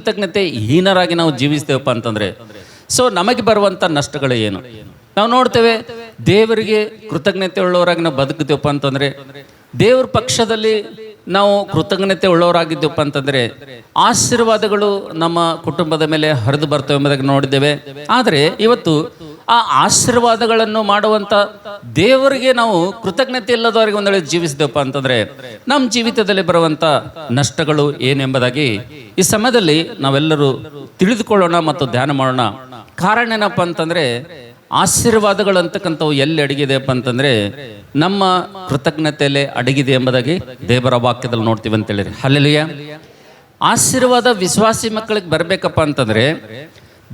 ಕೃತಜ್ಞತೆ ಹೀನರಾಗಿ ನಾವು ಜೀವಿಸ್ತೇವಪ್ಪ ಅಂತಂದ್ರೆ ಸೊ ನಮಗೆ ಬರುವಂತ ನಷ್ಟಗಳು ಏನು? ನಾವು ನೋಡ್ತೇವೆ, ದೇವರಿಗೆ ಕೃತಜ್ಞತೆ ಉಳ್ಳವರಾಗಿ ನಾವು ಬದುಕುತ್ತೇವಪ್ಪ ಅಂತಂದ್ರೆ, ದೇವ್ರ ಪಕ್ಷದಲ್ಲಿ ನಾವು ಕೃತಜ್ಞತೆ ಉಳ್ಳವರಾಗಿದ್ದೇವಪ್ಪ ಅಂತಂದ್ರೆ ಆಶೀರ್ವಾದಗಳು ನಮ್ಮ ಕುಟುಂಬದ ಮೇಲೆ ಹರಿದು ಬರ್ತವೆ ಎಂಬುದಾಗಿ ನೋಡಿದ್ದೇವೆ. ಆದರೆ ಇವತ್ತು ಆ ಆಶೀರ್ವಾದಗಳನ್ನು ಮಾಡುವಂತ ದೇವರಿಗೆ ನಾವು ಕೃತಜ್ಞತೆ ಇಲ್ಲದವರಿಗೆ ಒಂದು ವೇಳೆ ಜೀವಿಸಿದೆವಪ್ಪ ಅಂತಂದ್ರೆ ನಮ್ಮ ಜೀವಿತದಲ್ಲಿ ಬರುವಂತ ನಷ್ಟಗಳು ಏನೆಂಬುದಾಗಿ ಈ ಸಮಯದಲ್ಲಿ ನಾವೆಲ್ಲರೂ ತಿಳಿದುಕೊಳ್ಳೋಣ ಮತ್ತು ಧ್ಯಾನ ಮಾಡೋಣ. ಕಾರಣ ಏನಪ್ಪ ಅಂತಂದ್ರೆ, ಆಶೀರ್ವಾದಗಳು ಅಂತಕ್ಕಂಥವು ಎಲ್ಲಿ ಅಡಗಿದೆಯಪ್ಪ ಅಂತಂದ್ರೆ ನಮ್ಮ ಕೃತಜ್ಞತೆಯಲ್ಲೇ ಅಡಗಿದೆ ಎಂಬುದಾಗಿ ದೇವರ ವಾಕ್ಯದಲ್ಲಿ ನೋಡ್ತೀವಿ ಅಂತ ಹೇಳಿರಿ. ಹಲ್ಲೆಲೂಯಾ. ಆಶೀರ್ವಾದ ವಿಶ್ವಾಸಿ ಮಕ್ಕಳಿಗೆ ಬರಬೇಕಪ್ಪ ಅಂತಂದ್ರೆ,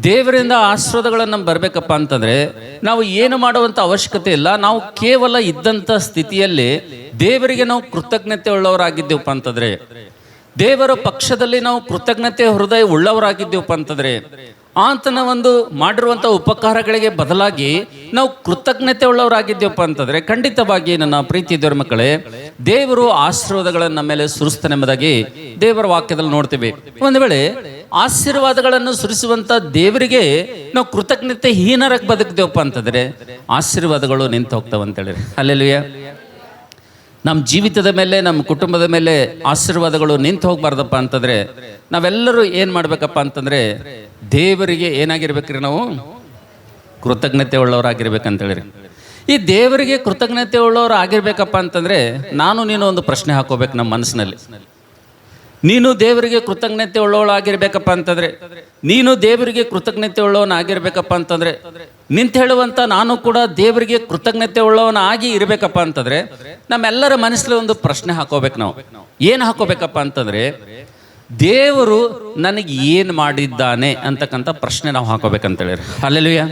ದೇವರಿಂದ ಆಶೀರ್ವಾದಗಳನ್ನು ನಮ್ಗೆ ಬರಬೇಕಪ್ಪ ಅಂತಂದ್ರೆ ನಾವು ಏನು ಮಾಡುವಂಥ ಅವಶ್ಯಕತೆ ಇಲ್ಲ. ನಾವು ಕೇವಲ ಇದ್ದಂಥ ಸ್ಥಿತಿಯಲ್ಲಿ ದೇವರಿಗೆ ನಾವು ಕೃತಜ್ಞತೆ ಉಳ್ಳವರಾಗಿದ್ದೇವಪ್ಪ ಅಂತಂದ್ರೆ, ದೇವರ ಪಕ್ಷದಲ್ಲಿ ನಾವು ಕೃತಜ್ಞತೆ ಹೃದಯ ಉಳ್ಳವರಾಗಿದ್ದೇವಪ್ಪ ಅಂತಂದ್ರೆ, ಆತನ ಒಂದು ಮಾಡಿರುವಂಥ ಉಪಕಾರಗಳಿಗೆ ಬದಲಾಗಿ ನಾವು ಕೃತಜ್ಞತೆ ಉಳ್ಳವರಾಗಿದ್ದೇವಪ್ಪ ಅಂತಂದ್ರೆ ಖಂಡಿತವಾಗಿ ನನ್ನ ಪ್ರೀತಿ ದೇವರ ಮಕ್ಕಳೇ, ದೇವರು ಆಶೀರ್ವಾದಗಳನ್ನು ನಮ್ಮ ಮೇಲೆ ಸುರಿಸ್ತಾನೆಂಬುದಾಗಿ ದೇವರ ವಾಕ್ಯದಲ್ಲಿ ನೋಡ್ತೀವಿ. ಒಂದು ವೇಳೆ ಆಶೀರ್ವಾದಗಳನ್ನು ಸುರಿಸುವಂತ ದೇವರಿಗೆ ನಾವು ಕೃತಜ್ಞತೆ ಹೀನರಾಗಿ ಬದುಕ್ತೇವಪ್ಪ ಅಂತಂದ್ರೆ ಆಶೀರ್ವಾದಗಳು ನಿಂತು ಹೋಗ್ತಾವಂತೇಳಿ. ಹಲ್ಲೆಲೂಯಾ. ನಮ್ಮ ಜೀವಿತದ ಮೇಲೆ, ನಮ್ಮ ಕುಟುಂಬದ ಮೇಲೆ ಆಶೀರ್ವಾದಗಳು ನಿಂತು ಹೋಗ್ಬಾರ್ದಪ್ಪ ಅಂತಂದ್ರೆ ನಾವೆಲ್ಲರೂ ಏನು ಮಾಡ್ಬೇಕಪ್ಪ ಅಂತಂದ್ರೆ ದೇವರಿಗೆ ಏನಾಗಿರ್ಬೇಕ್ರಿ, ನಾವು ಕೃತಜ್ಞತೆ ಉಳ್ಳವರಾಗಿರ್ಬೇಕಂತೇಳಿ. ಈ ದೇವರಿಗೆ ಕೃತಜ್ಞತೆ ಉಳ್ಳವರು ಆಗಿರ್ಬೇಕಪ್ಪ ಅಂತಂದ್ರೆ ನಾನು ನೀನು ಒಂದು ಪ್ರಶ್ನೆ ಹಾಕೋಬೇಕು ನಮ್ಮ ಮನಸ್ಸಿನಲ್ಲಿ. ನೀನು ದೇವರಿಗೆ ಕೃತಜ್ಞತೆ ಉಳ್ಳವಳಾಗಿರ್ಬೇಕಪ್ಪ ಅಂತಂದ್ರೆ, ನೀನು ದೇವರಿಗೆ ಕೃತಜ್ಞತೆ ಉಳ್ಳವನಾಗಿರ್ಬೇಕಪ್ಪ ಅಂತಂದ್ರೆ, ನಿಂತ ಹೇಳುವಂತ ನಾನು ಕೂಡ ದೇವರಿಗೆ ಕೃತಜ್ಞತೆ ಉಳ್ಳವನಾಗಿ ಇರಬೇಕಪ್ಪ ಅಂತಂದ್ರೆ ನಮ್ಮೆಲ್ಲರ ಮನಸ್ಸಲ್ಲಿ ಒಂದು ಪ್ರಶ್ನೆ ಹಾಕೋಬೇಕು. ನಾವು ಏನು ಹಾಕೋಬೇಕಪ್ಪ ಅಂತಂದ್ರೆ, ದೇವರು ನನಗೆ ಏನು ಮಾಡಿದ್ದಾನೆ ಅಂತಕ್ಕಂಥ ಪ್ರಶ್ನೆ ನಾವು ಹಾಕೋಬೇಕಂತೇಳಿ. ಹಲ್ಲೆಲೂಯಾ.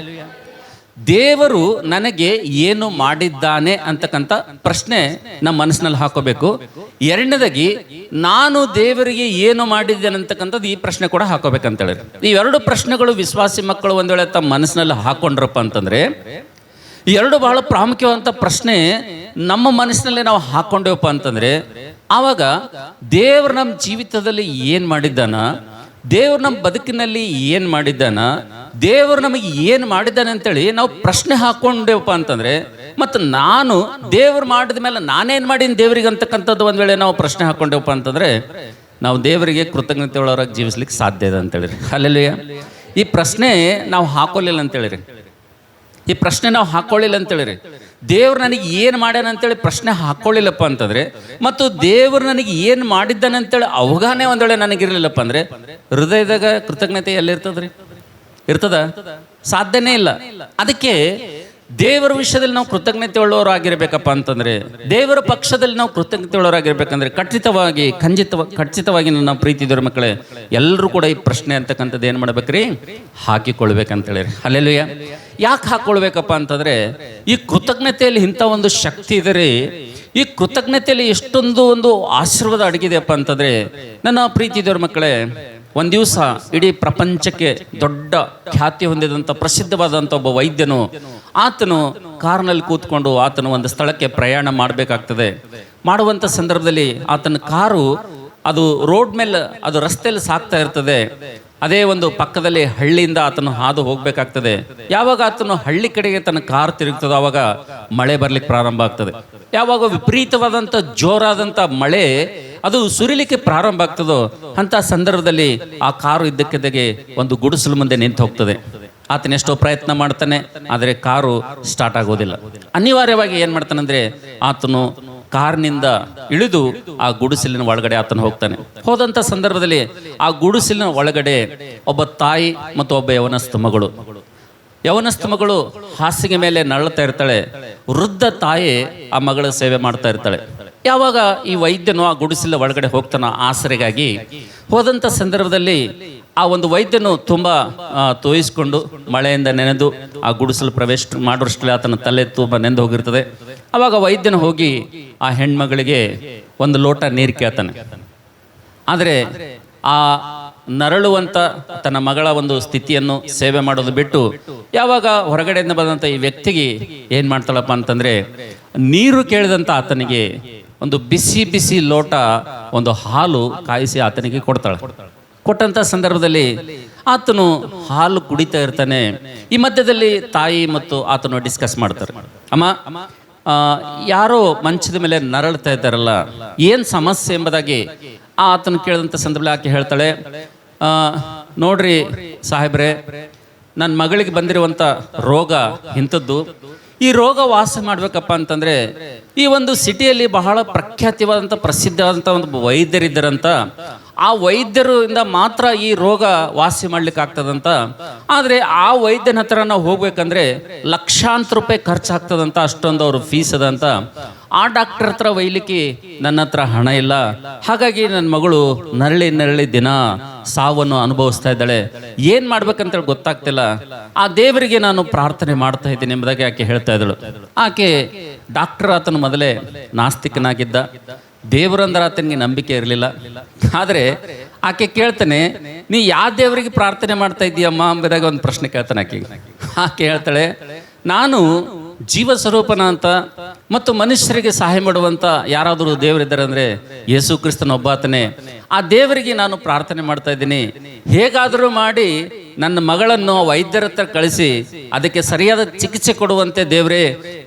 ದೇವರು ನನಗೆ ಏನು ಮಾಡಿದ್ದಾನೆ ಅಂತಕ್ಕಂಥ ಪ್ರಶ್ನೆ ನಮ್ಮ ಮನಸ್ಸಿನಲ್ಲಿ ಹಾಕೋಬೇಕು. ಎರಡನೇದಾಗಿ ನಾನು ದೇವರಿಗೆ ಏನು ಮಾಡಿದ್ದೇನೆ ಅಂತಕ್ಕಂಥದ್ದು ಈ ಪ್ರಶ್ನೆ ಕೂಡ ಹಾಕೋಬೇಕಂತೇಳಿ. ಈ ಎರಡು ಪ್ರಶ್ನೆಗಳು ವಿಶ್ವಾಸಿ ಮಕ್ಕಳು ಒಂದು ವೇಳೆ ತಮ್ಮ ಮನಸ್ಸಿನಲ್ಲಿ ಹಾಕೊಂಡ್ರಪ್ಪ ಅಂತಂದ್ರೆ, ಈ ಎರಡು ಬಹಳ ಪ್ರಾಮುಖ್ಯವಾದಂಥ ಪ್ರಶ್ನೆ ನಮ್ಮ ಮನಸ್ಸಿನಲ್ಲಿ ನಾವು ಹಾಕೊಂಡೇವಪ್ಪ ಅಂತಂದ್ರೆ ಆವಾಗ ದೇವರು ನಮ್ಮ ಜೀವಿತದಲ್ಲಿ ಏನು ಮಾಡಿದ್ದಾನ, ದೇವ್ರು ನಮ್ಮ ಬದುಕಿನಲ್ಲಿ ಏನು ಮಾಡಿದ್ದಾನ, ದೇವರು ನಮಗೆ ಏನು ಮಾಡಿದ್ದಾನೆ ಅಂತೇಳಿ ನಾವು ಪ್ರಶ್ನೆ ಹಾಕೊಂಡೇವಪ್ಪ ಅಂತಂದ್ರೆ, ಮತ್ತು ನಾನು ದೇವ್ರು ಮಾಡಿದ ಮೇಲೆ ನಾನೇನು ಮಾಡೀನಿ ದೇವರಿಗೆ ಅಂತಕ್ಕಂಥದ್ದು ಒಂದು ವೇಳೆ ನಾವು ಪ್ರಶ್ನೆ ಹಾಕೊಂಡೇವಪ್ಪ ಅಂತಂದ್ರೆ ನಾವು ದೇವರಿಗೆ ಕೃತಜ್ಞತೆ ಉಳ್ಳವರಾಗಿ ಜೀವಿಸ್ಲಿಕ್ಕೆ ಸಾಧ್ಯ ಇದೆ ಅಂತೇಳಿರಿ. ಹಲ್ಲೆಲೂಯಾ. ಈ ಪ್ರಶ್ನೆ ನಾವು ಹಾಕೊಳ್ಳಿಲ್ಲ ಅಂತೇಳಿರಿ, ಈ ಪ್ರಶ್ನೆ ನಾವು ಹಾಕೊಳ್ಳಿಲ್ಲ ಅಂತೇಳಿರಿ, ದೇವ್ರು ನನಗೆ ಏನು ಮಾಡ್ಯಾನ ಅಂತೇಳಿ ಪ್ರಶ್ನೆ ಹಾಕೊಳ್ಳಿಲ್ಲಪ್ಪ ಅಂತಂದ್ರೆ ಮತ್ತು ದೇವ್ರು ನನಗೆ ಏನು ಮಾಡಿದ್ದಾನೆ ಅಂತೇಳಿ ಅವಗಾನೆ ಒಂದ್ ವೇಳೆ ನನಗಿರ್ಲಿಲ್ಲಪ್ಪ ಅಂದ್ರೆ ಹೃದಯದಾಗ ಕೃತಜ್ಞತೆ ಎಲ್ಲಿರ್ತದ್ರಿ? ಇರ್ತದ? ಸಾಧ್ಯನೇ ಇಲ್ಲ. ಅದಕ್ಕೆ ದೇವರ ವಿಷಯದಲ್ಲಿ ನಾವು ಕೃತಜ್ಞತೆ ಉಳ್ಳವರು ಆಗಿರ್ಬೇಕಪ್ಪ ಅಂತಂದ್ರೆ, ದೇವರ ಪಕ್ಷದಲ್ಲಿ ನಾವು ಕೃತಜ್ಞತೆ ಉಳ್ಳವರಾಗಿರ್ಬೇಕಂದ್ರೆ ಖಚಿತವಾಗಿ ನನ್ನ ಪ್ರೀತಿ ದೇವರ ಮಕ್ಕಳೇ ಎಲ್ಲರೂ ಕೂಡ ಈ ಪ್ರಶ್ನೆ ಅಂತಕ್ಕಂಥದ್ದು ಏನು ಮಾಡ್ಬೇಕ್ರಿ? ಹಾಕಿಕೊಳ್ಬೇಕಂತೇಳಿ. ಹಲ್ಲೆಲೂಯಾ. ಯಾಕೆ ಹಾಕೊಳ್ಬೇಕಪ್ಪ ಅಂತಂದ್ರೆ ಈ ಕೃತಜ್ಞತೆಯಲ್ಲಿ ಇಂಥ ಒಂದು ಶಕ್ತಿ ಇದೆ ರೀ. ಈ ಕೃತಜ್ಞತೆಯಲ್ಲಿ ಎಷ್ಟೊಂದು ಒಂದು ಆಶೀರ್ವಾದ ಅಡಗಿದೆಯಪ್ಪ ಅಂತಂದ್ರೆ ನನ್ನ ಪ್ರೀತಿ ದೇವರ ಮಕ್ಕಳೇ, ಒಂದು ದಿವಸ ಇಡೀ ಪ್ರಪಂಚಕ್ಕೆ ದೊಡ್ಡ ಖ್ಯಾತಿ ಹೊಂದಿದಂಥ ಪ್ರಸಿದ್ಧವಾದಂಥ ಒಬ್ಬ ವೈದ್ಯನು, ಆತನು ಕಾರ್ನಲ್ಲಿ ಕೂತ್ಕೊಂಡು ಆತನು ಒಂದು ಸ್ಥಳಕ್ಕೆ ಪ್ರಯಾಣ ಮಾಡಬೇಕಾಗ್ತದೆ. ಮಾಡುವಂಥ ಸಂದರ್ಭದಲ್ಲಿ ಆತನ ಕಾರು ಅದು ರೋಡ್ ಮೇಲೆ, ಅದು ರಸ್ತೆಯಲ್ಲಿ ಸಾಕ್ತಾ ಇರ್ತದೆ. ಅದೇ ಒಂದು ಪಕ್ಕದಲ್ಲಿ ಹಳ್ಳಿಯಿಂದ ಆತನು ಹಾದು ಹೋಗ್ಬೇಕಾಗ್ತದೆ. ಯಾವಾಗ ಆತನು ಹಳ್ಳಿ ಕಡೆಗೆ ತನ್ನ ಕಾರ್ ತಿರುಗ್ತದೋ ಆವಾಗ ಮಳೆ ಬರ್ಲಿಕ್ಕೆ ಪ್ರಾರಂಭ ಆಗ್ತದೆ. ಯಾವಾಗ ವಿಪರೀತವಾದಂಥ ಜೋರಾದಂಥ ಮಳೆ ಅದು ಸುರಿಲಿಕ್ಕೆ ಪ್ರಾರಂಭ ಆಗ್ತದೋ ಅಂತ ಸಂದರ್ಭದಲ್ಲಿ ಆ ಕಾರು ಇದ್ದಕ್ಕಿದ್ದಾಗೆ ಒಂದು ಗುಡಿಸಲು ಮುಂದೆ ನಿಂತು ಹೋಗ್ತದೆ. ಆತನ ಎಷ್ಟೋ ಪ್ರಯತ್ನ ಮಾಡ್ತಾನೆ, ಆದರೆ ಕಾರು ಸ್ಟಾರ್ಟ್ ಆಗೋದಿಲ್ಲ. ಅನಿವಾರ್ಯವಾಗಿ ಏನ್ ಮಾಡ್ತಾನಂದ್ರೆ ಆತನು ಕಾರ್ನಿಂದ ಇಳಿದು ಆ ಗುಡಿಸಲಿನ ಒಳಗಡೆ ಆತನು ಹೋಗ್ತಾನೆ. ಹೋದಂತ ಸಂದರ್ಭದಲ್ಲಿ ಆ ಗುಡಿಸಲಿನ ಒಳಗಡೆ ಒಬ್ಬ ತಾಯಿ ಮತ್ತು ಒಬ್ಬ ಯವನಸ್ಥ ಮಗಳು ಹಾಸಿಗೆ ಮೇಲೆ ನರಳುತ್ತಾ ಇರ್ತಾಳೆ. ವೃದ್ಧ ತಾಯಿ ಆ ಮಗಳ ಸೇವೆ ಮಾಡ್ತಾ ಇರ್ತಾಳೆ. ಯಾವಾಗ ಈ ವೈದ್ಯನು ಆ ಗುಡಿಸಲ ಒಳಗಡೆ ಹೋಗ್ತಾನ ಆಸರೆಗಾಗಿ, ಹೋದಂಥ ಸಂದರ್ಭದಲ್ಲಿ ಆ ಒಂದು ವೈದ್ಯನು ತುಂಬ ತೋಯಿಸ್ಕೊಂಡು ಮಳೆಯಿಂದ ನೆನೆದು ಆ ಗುಡಿಸಲು ಪ್ರವೇಶ ಮಾಡೋಷ್ಟರಲ್ಲಿ ಆತನ ತಲೆ ತುಂಬ ನೆಂದು ಹೋಗಿರ್ತದೆ. ಅವಾಗ ವೈದ್ಯನು ಹೋಗಿ ಆ ಹೆಣ್ಮಗಳಿಗೆ ಒಂದು ಲೋಟ ನೀರು ಕೇಳ್ತಾನೆ. ಆದರೆ ಆ ನರಳುವಂಥ ತನ್ನ ಮಗಳ ಒಂದು ಸ್ಥಿತಿಯನ್ನು ಸೇವೆ ಮಾಡೋದು ಬಿಟ್ಟು ಯಾವಾಗ ಹೊರಗಡೆಯಿಂದ ಬಂದಂಥ ಈ ವ್ಯಕ್ತಿಗೆ ಏನು ಮಾಡ್ತಾಳಪ್ಪ ಅಂತಂದರೆ, ನೀರು ಕೇಳಿದಂಥ ಆತನಿಗೆ ಒಂದು ಬಿಸಿ ಬಿಸಿ ಲೋಟ ಒಂದು ಹಾಲು ಕಾಯಿಸಿ ಆತನಿಗೆ ಕೊಡ್ತಾಳೆ. ಕೊಟ್ಟಂಥ ಸಂದರ್ಭದಲ್ಲಿ ಆತನು ಹಾಲು ಕುಡಿತಾ ಇರ್ತಾನೆ. ಈ ಮಧ್ಯದಲ್ಲಿ ತಾಯಿ ಮತ್ತು ಆತನು ಡಿಸ್ಕಸ್ ಮಾಡ್ತಾರೆ. ಅಮ್ಮ, ಯಾರೋ ಮಂಚದ ಮೇಲೆ ನರಳ್ತಾ ಇದ್ದಾರಲ್ಲ, ಏನು ಸಮಸ್ಯೆ ಎಂಬುದಾಗಿ ಆತನು ಕೇಳಿದಂಥ ಸಂದರ್ಭದಲ್ಲಿ ಆಕೆ ಹೇಳ್ತಾಳೆ, ನೋಡ್ರಿ ಸಾಹೇಬ್ರೆ, ನನ್ನ ಮಗಳಿಗೆ ಬಂದಿರುವಂಥ ರೋಗ ಇಂಥದ್ದು. ಈ ರೋಗ ವಾಸ ಮಾಡ್ಬೇಕಪ್ಪ ಅಂತಂದ್ರೆ ಈ ಒಂದು ಸಿಟಿಯಲ್ಲಿ ಬಹಳ ಪ್ರಖ್ಯಾತಿವಾದಂಥ ಪ್ರಸಿದ್ಧವಾದಂಥ ಒಂದು ವೈದ್ಯರಿದ್ದಾರಂತ. ಆ ವೈದ್ಯರಿಂದ ಮಾತ್ರ ಈ ರೋಗ ವಾಸಿ ಮಾಡ್ಲಿಕ್ಕೆ ಆಗ್ತದಂತ. ಆದರೆ ಆ ವೈದ್ಯನ ಹತ್ರ ನಾವು ಹೋಗ್ಬೇಕಂದ್ರೆ ಲಕ್ಷಾಂತರ ರೂಪಾಯಿ ಖರ್ಚಾಗ್ತದಂತ, ಅಷ್ಟೊಂದು ಅವ್ರ ಫೀಸ್ ಅದಂತ. ಆ ಡಾಕ್ಟರ್ ಹತ್ರ ಒಯ್ಲಿಕ್ಕೆ ನನ್ನ ಹತ್ರ ಹಣ ಇಲ್ಲ. ಹಾಗಾಗಿ ನನ್ನ ಮಗಳು ನರಳಿ ದಿನ ಸಾವನ್ನು ಅನುಭವಿಸ್ತಾ ಇದ್ದಾಳೆ. ಏನ್ ಮಾಡ್ಬೇಕಂತೇಳಿ ಗೊತ್ತಾಗ್ತಿಲ್ಲ. ಆ ದೇವರಿಗೆ ನಾನು ಪ್ರಾರ್ಥನೆ ಮಾಡ್ತಾ ಇದ್ದೀನಿ ಎಂಬುದಾಗಿ ಆಕೆ ಹೇಳ್ತಾ ಇದ್ದಳು. ಆಕೆ ಡಾಕ್ಟರ್ ಆತನು ಮೊದಲೇ ನಾಸ್ತಿಕನಾಗಿದ್ದ, ದೇವರಂದ್ರೆ ಆತನಿಗೆ ನಂಬಿಕೆ ಇರಲಿಲ್ಲ. ಆದರೆ ಆಕೆ ಕೇಳ್ತಾನೆ, ನೀ ಯಾವ ದೇವರಿಗೆ ಪ್ರಾರ್ಥನೆ ಮಾಡ್ತಾ ಇದ್ದೀಯಮ್ಮ ಎಂಬುದಾಗಿ ಒಂದು ಪ್ರಶ್ನೆ ಕೇಳ್ತಾನೆ ಆಕೆ ಹೇಳ್ತಾಳೆ, ನಾನು ಜೀವ ಸ್ವರೂಪನ ಅಂತ ಮತ್ತು ಮನುಷ್ಯರಿಗೆ ಸಹಾಯ ಮಾಡುವಂತ ಯಾರಾದರೂ ದೇವರಿದ್ದಾರೆ ಅಂದ್ರೆ ಯೇಸು ಕ್ರಿಸ್ತನ ಒಬ್ಬಾತನೇ. ಆ ದೇವರಿಗೆ ನಾನು ಪ್ರಾರ್ಥನೆ ಮಾಡ್ತಾ ಇದ್ದೀನಿ, ಹೇಗಾದರೂ ಮಾಡಿ ನನ್ನ ಮಗಳನ್ನು ವೈದ್ಯರ ಹತ್ರ ಕಳಿಸಿ ಅದಕ್ಕೆ ಸರಿಯಾದ ಚಿಕಿತ್ಸೆ ಕೊಡುವಂತೆ ದೇವರೇ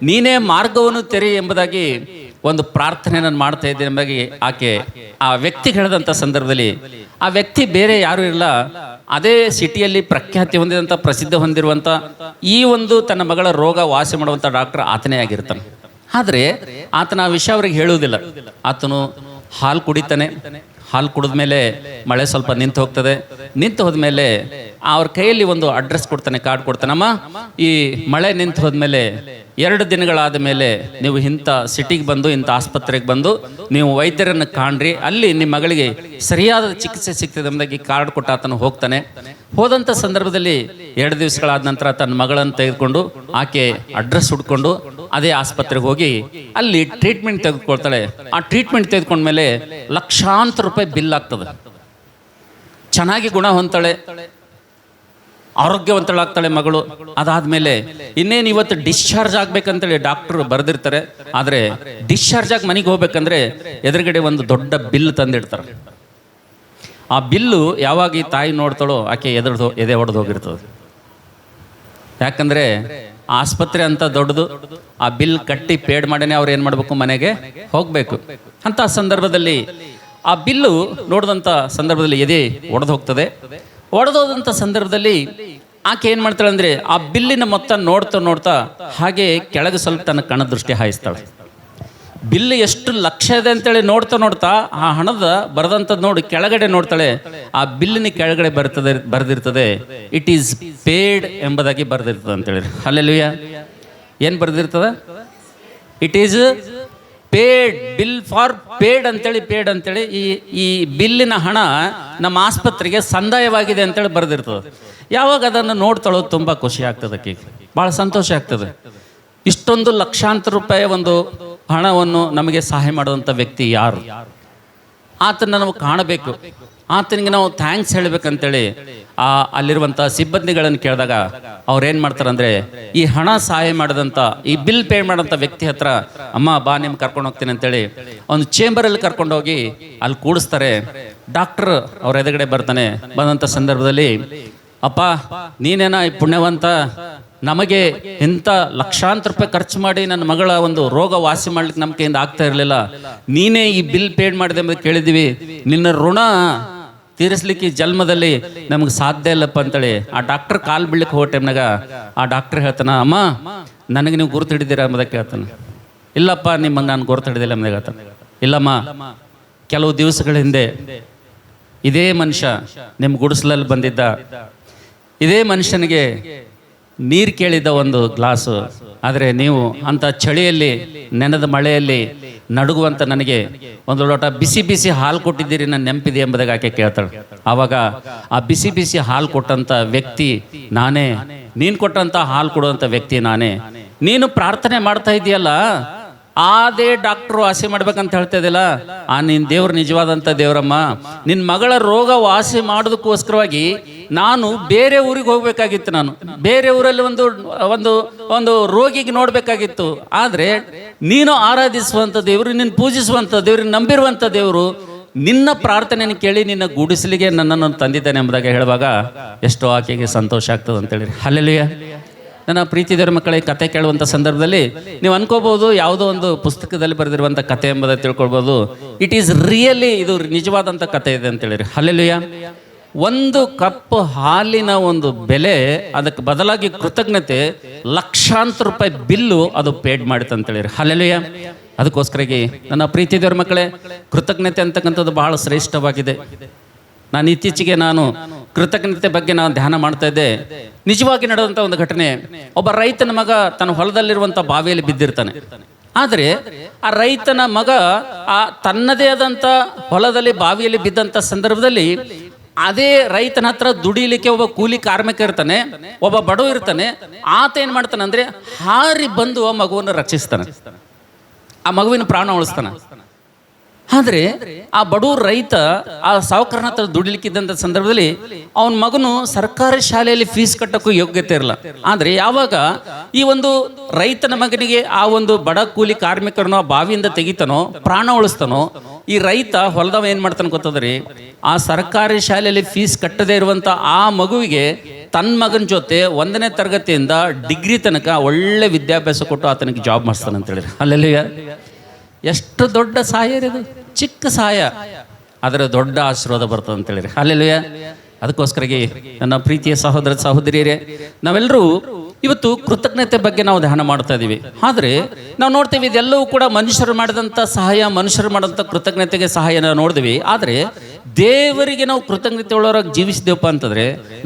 ನೀನೇ ಮಾರ್ಗವನ್ನು ತೆರೆ ಎಂಬುದಾಗಿ ಒಂದು ಪ್ರಾರ್ಥನೆ ನಾನು ಮಾಡ್ತಾ ಇದ್ದೇನೆ ಎಂಬುದಾಗಿ ಆಕೆ ಆ ವ್ಯಕ್ತಿ ಹೇಳಿದಂಥ ಸಂದರ್ಭದಲ್ಲಿ, ಆ ವ್ಯಕ್ತಿ ಬೇರೆ ಯಾರು ಇಲ್ಲ, ಅದೇ ಸಿಟಿಯಲ್ಲಿ ಪ್ರಖ್ಯಾತಿ ಹೊಂದಿದಂಥ ಪ್ರಸಿದ್ಧ ಹೊಂದಿರುವಂಥ ಈ ಒಂದು ತನ್ನ ಮಗಳ ರೋಗ ವಾಸಿ ಮಾಡುವಂಥ ಡಾಕ್ಟರ್ ಆತನೇ ಆಗಿರ್ತಾನೆ. ಆದರೆ ಆತನ ಆ ವಿಷಯ ಅವ್ರಿಗೆ ಹೇಳುವುದಿಲ್ಲ. ಆತನು ಹಾಲು ಕುಡಿತಾನೆ. ಹಾಲು ಕುಡಿದ ಮೇಲೆ ಮಳೆ ಸ್ವಲ್ಪ ನಿಂತು ಹೋಗ್ತದೆ. ನಿಂತು ಹೋದ್ಮೇಲೆ ಅವ್ರ ಕೈಯಲ್ಲಿ ಒಂದು ಅಡ್ರೆಸ್ ಕೊಡ್ತಾನೆ, ಕಾರ್ಡ್ ಕೊಡ್ತಾನೆ. ಅಮ್ಮ, ಈ ಮಳೆ ನಿಂತು ಹೋದ್ಮೇಲೆ 2 ದಿನಗಳಾದ ಮೇಲೆ ನೀವು ಇಂಥ ಸಿಟಿಗೆ ಬಂದು ಇಂಥ ಆಸ್ಪತ್ರೆಗೆ ಬಂದು ನೀವು ವೈದ್ಯರನ್ನು ಕಾಣ್ರಿ, ಅಲ್ಲಿ ನಿಮ್ಮ ಮಗಳಿಗೆ ಸರಿಯಾದ ಚಿಕಿತ್ಸೆ ಸಿಗ್ತದೆ ಎಂಬುದಾಗಿ ಕಾರ್ಡ್ ಕೊಟ್ಟು ಆತನು ಹೋಗ್ತಾನೆ. ಹೋದಂಥ ಸಂದರ್ಭದಲ್ಲಿ 2 ದಿವಸಗಳಾದ ನಂತರ ತನ್ನ ಮಗಳನ್ನು ತೆಗೆದುಕೊಂಡು ಆಕೆ ಅಡ್ರೆಸ್ ಹುಡ್ಕೊಂಡು ಅದೇ ಆಸ್ಪತ್ರೆಗೆ ಹೋಗಿ ಅಲ್ಲಿ ಟ್ರೀಟ್ಮೆಂಟ್ ತೆಗೆದುಕೊಳ್ತಾಳೆ. ಆ ಟ್ರೀಟ್ಮೆಂಟ್ ತೆಗೆದುಕೊಂಡ್ಮೇಲೆ ಲಕ್ಷಾಂತರ ರೂಪಾಯಿ ಬಿಲ್ ಆಗ್ತದೆ. ಚೆನ್ನಾಗಿ ಗುಣ ಹೊಂತಾಳೆ, ಆರೋಗ್ಯವಂತಳಾಗ್ತಾಳೆ ಮಗಳು. ಅದಾದ್ಮೇಲೆ ಇನ್ನೇನು ಇವತ್ತು ಡಿಸ್ಚಾರ್ಜ್ ಆಗ್ಬೇಕಂತೇಳಿ ಡಾಕ್ಟರ್ ಬರೆದಿರ್ತಾರೆ. ಆದರೆ ಡಿಸ್ಚಾರ್ಜ್ ಆಗಿ ಮನೆಗೆ ಹೋಗ್ಬೇಕಂದ್ರೆ ಎದುರುಗಡೆ ಒಂದು ದೊಡ್ಡ ಬಿಲ್ ತಂದಿಡ್ತಾರೆ. ಆ ಬಿಲ್ಲು ಯಾವಾಗ ಈ ತಾಯಿ ನೋಡ್ತಾಳೋ ಆಕೆ ಎದೆ ಹೊಡೆದು ಹೋಗಿರ್ತದೆ. ಯಾಕಂದ್ರೆ ಆಸ್ಪತ್ರೆ ಅಂತ ದೊಡ್ಡದು, ಆ ಬಿಲ್ ಕಟ್ಟಿ ಪೇಡ್ ಮಾಡೇನೆ ಅವ್ರು ಏನು ಮಾಡಬೇಕು, ಮನೆಗೆ ಹೋಗಬೇಕು. ಅಂತ ಸಂದರ್ಭದಲ್ಲಿ ಆ ಬಿಲ್ಲು ನೋಡಿದಂಥ ಸಂದರ್ಭದಲ್ಲಿ ಎದೆ ಒಡೆದು ಹೋಗ್ತದೆ. ಒಡೆದೋದಂಥ ಸಂದರ್ಭದಲ್ಲಿ ಆಕೆ ಏನು ಮಾಡ್ತಾಳೆ ಅಂದರೆ ಆ ಬಿಲ್ಲಿನ ಮೊತ್ತ ನೋಡ್ತಾ ಹಾಗೆ ಕೆಳಗೆ ಸ್ವಲ್ಪ ತನ್ನ ಕಣ್ಣ ದೃಷ್ಟಿ ಹಾಯಿಸ್ತಾಳೆ. ಬಿಲ್ ಎಷ್ಟು ಲಕ್ಷ ಇದೆ ಅಂತೇಳಿ ನೋಡ್ತಾ ಆ ಹಣದ ಬರೆದಂಥದ್ದು ನೋಡಿ ಕೆಳಗಡೆ ನೋಡ್ತಾಳೆ. ಆ ಬಿಲ್ಲಿನ ಕೆಳಗಡೆ ಬರೆದಿರ್ತದೆ ಇಟ್ ಈಸ್ ಪೇಡ್ ಎಂಬುದಾಗಿ ಬರೆದಿರ್ತದೆ ಅಂತೇಳಿ. ಹಲ್ಲೆಲೂಯಾ. ಏನು ಬರೆದಿರ್ತದ? It is paid, bill for paid ಅಂತೇಳಿ ಈ ಬಿಲ್ಲಿನ ಹಣ ನಮ್ಮ ಆಸ್ಪತ್ರೆಗೆ ಸಂದಾಯವಾಗಿದೆ ಅಂತೇಳಿ ಬರೆದಿರ್ತದೆ. ಯಾವಾಗ ಅದನ್ನು ನೋಡ್ತಾಳೋ ತುಂಬ ಖುಷಿ ಆಗ್ತದೆ, ಭಾಳ ಸಂತೋಷ ಆಗ್ತದೆ. ಇಷ್ಟೊಂದು ಲಕ್ಷಾಂತರ ರೂಪಾಯಿ ಒಂದು ಹಣವನ್ನು ನಮಗೆ ಸಹಾಯ ಮಾಡುವಂಥ ವ್ಯಕ್ತಿ ಯಾರು, ಆತನ ನಾವು ಕಾಣಬೇಕು, ಆತನಿಗೆ ನಾವು ಥ್ಯಾಂಕ್ಸ್ ಹೇಳಬೇಕಂತೇಳಿ ಅಲ್ಲಿರುವಂಥ ಸಿಬ್ಬಂದಿಗಳನ್ನು ಕೇಳಿದಾಗ ಅವ್ರೇನು ಮಾಡ್ತಾರೆ ಅಂದರೆ ಈ ಹಣ ಸಹಾಯ ಮಾಡಿದಂಥ ಈ ಬಿಲ್ ಪೇ ಮಾಡೋಂಥ ವ್ಯಕ್ತಿ ಹತ್ರ, ಅಮ್ಮ ಬಾ ನಿಮ್ಗೆ ಕರ್ಕೊಂಡು ಹೋಗ್ತೀನಿ ಅಂತೇಳಿ ಒಂದು ಚೇಂಬರಲ್ಲಿ ಕರ್ಕೊಂಡೋಗಿ ಅಲ್ಲಿ ಕೂಡಿಸ್ತಾರೆ. ಡಾಕ್ಟರ್ ಅವ್ರ ಎದುರುಗಡೆ ಬರ್ತಾನೆ. ಬಂದಂಥ ಸಂದರ್ಭದಲ್ಲಿ, ಅಪ್ಪ ನೀನೇನ ಈ ಪುಣ್ಯವಂತ, ನಮಗೆ ಇಂಥ ಲಕ್ಷಾಂತರ ರೂಪಾಯಿ ಖರ್ಚು ಮಾಡಿ ನನ್ನ ಮಗಳ ಒಂದು ರೋಗ ವಾಸಿ ಮಾಡ್ಲಿಕ್ಕೆ ನಮ್ಮ ಕೈಯಿಂದ ಆಗ್ತಾ ಇರಲಿಲ್ಲ, ನೀನೇ ಈ ಬಿಲ್ ಪೇಡ್ ಮಾಡಿದೆ ಎಂಬುದು ಕೇಳಿದ್ವಿ, ನಿನ್ನ ಋಣ ತೀರಿಸ್ಲಿಕ್ಕೆ ಜನ್ಮದಲ್ಲಿ ನಮ್ಗೆ ಸಾಧ್ಯ ಇಲ್ಲಪ್ಪ ಅಂತೇಳಿ ಆ ಡಾಕ್ಟರ್ ಕಾಲ್ ಬೀಳಕ್ಕೆ ಹೋಗೋ ಟೈಮ್ನಾಗ ಆ ಡಾಕ್ಟರ್ ಹೇಳ್ತಾನ, ಅಮ್ಮ ನನಗೆ ನೀವು ಗುರುತು ಹಿಡಿದಿರ ಎಂಬುದಕ್ಕೆ ಹೇಳ್ತಾನೆ. ಇಲ್ಲಪ್ಪ ನಿಮಗೆ ನಾನು ಗುರುತು ಹಿಡಿದಿಲ್ಲ ಎಂಬುದಾಗಿ ಹೇಳ್ತಾನೆ. ಇಲ್ಲಮ್ಮ, ಕೆಲವು ದಿವಸಗಳ ಹಿಂದೆ ಇದೇ ಮನುಷ್ಯ ನಿಮ್ಮ ಗುಡಿಸಲಲ್ಲಿ ಬಂದಿದ್ದ, ಇದೇ ಮನುಷ್ಯನಿಗೆ ನೀರು ಕೇಳಿದ್ದ ಒಂದು ಗ್ಲಾಸು, ಆದರೆ ನೀವು ಅಂಥ ಚಳಿಯಲ್ಲಿ ನೆನೆದ ಮಳೆಯಲ್ಲಿ ನಡುಗುವಂಥ ನನಗೆ ಒಂದು ಲೋಟ ಬಿಸಿ ಬಿಸಿ ಹಾಲು ಕೊಟ್ಟಿದ್ದೀರಿ, ನನ್ನ ನೆನಪಿದೆ ಎಂಬುದಾಗಿ ಆಕೆ ಕೇಳ್ತಾಳೆ. ಆವಾಗ ಆ ಬಿಸಿ ಬಿಸಿ ಹಾಲು ಕೊಟ್ಟಂಥ ವ್ಯಕ್ತಿ ನಾನೇ, ನೀನು ಕೊಟ್ಟಂಥ ಹಾಲು ಕೊಡುವಂಥ ವ್ಯಕ್ತಿ ನಾನೇ. ನೀನು ಪ್ರಾರ್ಥನೆ ಮಾಡ್ತಾ ಇದೆಯಲ್ಲ, ಅದೇ ಡಾಕ್ಟ್ರು ವಾಸಿ ಮಾಡ್ಬೇಕಂತ ಹೇಳ್ತಾ ಇದ್ದಿಲ್ಲ, ನಿನ್ನ ದೇವ್ರು ನಿಜವಾದಂಥ ದೇವ್ರಮ್ಮ. ನಿನ್ನ ಮಗಳ ರೋಗ ವಾಸಿ ಮಾಡೋದಕ್ಕೋಸ್ಕರವಾಗಿ ನಾನು ಬೇರೆ ಊರಿಗೆ ಹೋಗ್ಬೇಕಾಗಿತ್ತು, ನಾನು ಬೇರೆ ಊರಲ್ಲಿ ಒಂದು ಒಂದು ಒಂದು ರೋಗಿಗೆ ನೋಡ್ಬೇಕಾಗಿತ್ತು. ಆದರೆ ನೀನು ಆರಾಧಿಸುವಂಥ ದೇವರು, ನೀನು ಪೂಜಿಸುವಂಥ ದೇವ್ರು, ನಂಬಿರುವಂಥ ದೇವರು, ನಿನ್ನ ಪ್ರಾರ್ಥನೆಯನ್ನು ಕೇಳಿ ನಿನ್ನ ಗೂಡಿಸಲಿಗೆ ನನ್ನನ್ನು ತಂದಿದ್ದಾನೆ ಎಂಬುದಾಗಿ ಹೇಳುವಾಗ ಎಷ್ಟೋ ಆಕೆಗೆ ಸಂತೋಷ ಆಗ್ತದೆ ಅಂತೇಳಿ. ಹಲ್ಲೆಲೂಯಾ. ನನ್ನ ಪ್ರೀತಿದೇವರ ಮಕ್ಕಳೇ, ಕತೆ ಕೇಳುವಂಥ ಸಂದರ್ಭದಲ್ಲಿ ನೀವು ಅನ್ಕೋಬಹುದು ಯಾವುದೋ ಒಂದು ಪುಸ್ತಕದಲ್ಲಿ ಬರೆದಿರುವಂಥ ಕತೆ ಎಂಬುದಾಗಿ ತಿಳ್ಕೊಳ್ಬೋದು. ಇಟ್ ಈಸ್ ರಿಯಲಿ, ಇದು ನಿಜವಾದಂಥ ಕತೆ ಇದೆ ಅಂತೇಳಿರಿ. ಹಲ್ಲೆಲೂಯಾ. ಒಂದು ಕಪ್ ಹಾಲಿನ ಒಂದು ಬೆಲೆ, ಅದಕ್ಕೆ ಬದಲಾಗಿ ಕೃತಜ್ಞತೆ ಲಕ್ಷಾಂತರ ರೂಪಾಯಿ ಬಿಲ್ಲು ಅದು ಪೇಡ್ ಮಾಡಿತು ಅಂತೇಳಿರಿ. ಹಲ್ಲೆಲೂಯಾ. ಅದಕ್ಕೋಸ್ಕರಾಗಿ ನನ್ನ ಪ್ರೀತಿದೇವರ ಮಕ್ಕಳೇ, ಕೃತಜ್ಞತೆ ಅಂತಕ್ಕಂಥದ್ದು ಬಹಳ ಶ್ರೇಷ್ಠವಾಗಿದೆ. ನಾನು ಇತ್ತೀಚೆಗೆ ಕೃತಜ್ಞತೆ ಬಗ್ಗೆ ನಾನು ಧ್ಯಾನ ಮಾಡ್ತಾ ಇದ್ದೆ. ನಿಜವಾಗಿ ನಡೆದಂಥ ಒಂದು ಘಟನೆ. ಒಬ್ಬ ರೈತನ ಮಗ ತನ್ನ ಹೊಲದಲ್ಲಿರುವಂಥ ಬಾವಿಯಲ್ಲಿ ಬಿದ್ದಿರ್ತಾನೆ. ಆದರೆ ಆ ರೈತನ ಮಗ ತನ್ನದೇ ಆದಂಥ ಹೊಲದಲ್ಲಿ ಬಾವಿಯಲ್ಲಿ ಬಿದ್ದಂಥ ಸಂದರ್ಭದಲ್ಲಿ ಅದೇ ರೈತನ ಹತ್ರ ದುಡಿಲಿಕ್ಕೆ ಒಬ್ಬ ಕೂಲಿ ಕಾರ್ಮಿಕ ಇರ್ತಾನೆ, ಒಬ್ಬ ಬಡವ ಇರ್ತಾನೆ. ಆತ ಏನು ಮಾಡ್ತಾನೆ ಅಂದರೆ ಹಾರಿ ಬಂದು ಆ ಮಗುವನ್ನು ರಕ್ಷಿಸ್ತಾನೆ, ಆ ಮಗುವಿನ ಪ್ರಾಣ ಉಳಿಸ್ತಾನೆ. ಆದರೆ ಆ ಬಡವ ರೈತ ಆ ಸಾಹುಕಾರನ ಹತ್ರ ದುಡಿಲಿಕ್ಕಿದ್ದಂಥ ಸಂದರ್ಭದಲ್ಲಿ ಅವನ ಮಗನು ಸರ್ಕಾರಿ ಶಾಲೆಯಲ್ಲಿ ಫೀಸ್ ಕಟ್ಟೋಕ್ಕೂ ಯೋಗ್ಯತೆ ಇರಲ್ಲ. ಆದರೆ ಯಾವಾಗ ಈ ಒಂದು ರೈತನ ಮಗನಿಗೆ ಆ ಒಂದು ಬಡ ಕೂಲಿ ಕಾರ್ಮಿಕರನ್ನು ಆ ಬಾವಿಯಿಂದ ತೆಗಿತಾನೋ, ಪ್ರಾಣ ಉಳಿಸ್ತಾನೋ, ಈ ರೈತ ಹೊಲದವ ಏನು ಮಾಡ್ತಾನೆ ಗೊತ್ತದ್ರಿ, ಆ ಸರ್ಕಾರಿ ಶಾಲೆಯಲ್ಲಿ ಫೀಸ್ ಕಟ್ಟದೇ ಇರುವಂಥ ಆ ಮಗುವಿಗೆ ತನ್ನ ಮಗನ ಜೊತೆ 1ನೇ ತರಗತಿಯಿಂದ ಡಿಗ್ರಿ ತನಕ ಒಳ್ಳೆ ವಿದ್ಯಾಭ್ಯಾಸ ಕೊಟ್ಟು ಆತನಿಗೆ ಜಾಬ್ ಮಾಡಿಸ್ತಾನೆ ಅಂತ ಹೇಳಿರಿ. ಅಲ್ಲೆಲ್ಲ ಎಷ್ಟು ದೊಡ್ಡ ಸಹಾಯ ಇದು. ಚಿಕ್ಕ ಸಹಾಯ, ಅದರ ದೊಡ್ಡ ಆಶೀರ್ವಾದ ಬರ್ತದೆ ಅಂತ ಹೇಳಿರಿ. ಅಲ್ಲೆಲ್ಲ ಅದಕ್ಕೋಸ್ಕರಗೆ ನನ್ನ ಪ್ರೀತಿಯ ಸಹೋದರ ಸಹೋದರಿಯರೇ, ನಾವೆಲ್ಲರೂ ಇವತ್ತು ಕೃತಜ್ಞತೆ ಬಗ್ಗೆ ನಾವು ಧ್ಯಾನ ಮಾಡ್ತಾ ಇದ್ದೀವಿ. ಆದರೆ ನಾವು ನೋಡ್ತೀವಿ ಇದೆಲ್ಲವೂ ಕೂಡ ಮನುಷ್ಯರು ಮಾಡಿದಂಥ ಸಹಾಯ, ಮನುಷ್ಯರು ಮಾಡಿದಂಥ ಕೃತಜ್ಞತೆಗೆ ಸಹಾಯ ನಾವು ನೋಡಿದ್ವಿ. ಆದರೆ ದೇವರಿಗೆ ನಾವು ಕೃತಜ್ಞತೆ ಉಳ್ಳವರಾಗಿ ಜೀವಿಸಿದೇವಪ್ಪ ಅಂತಂದರೆ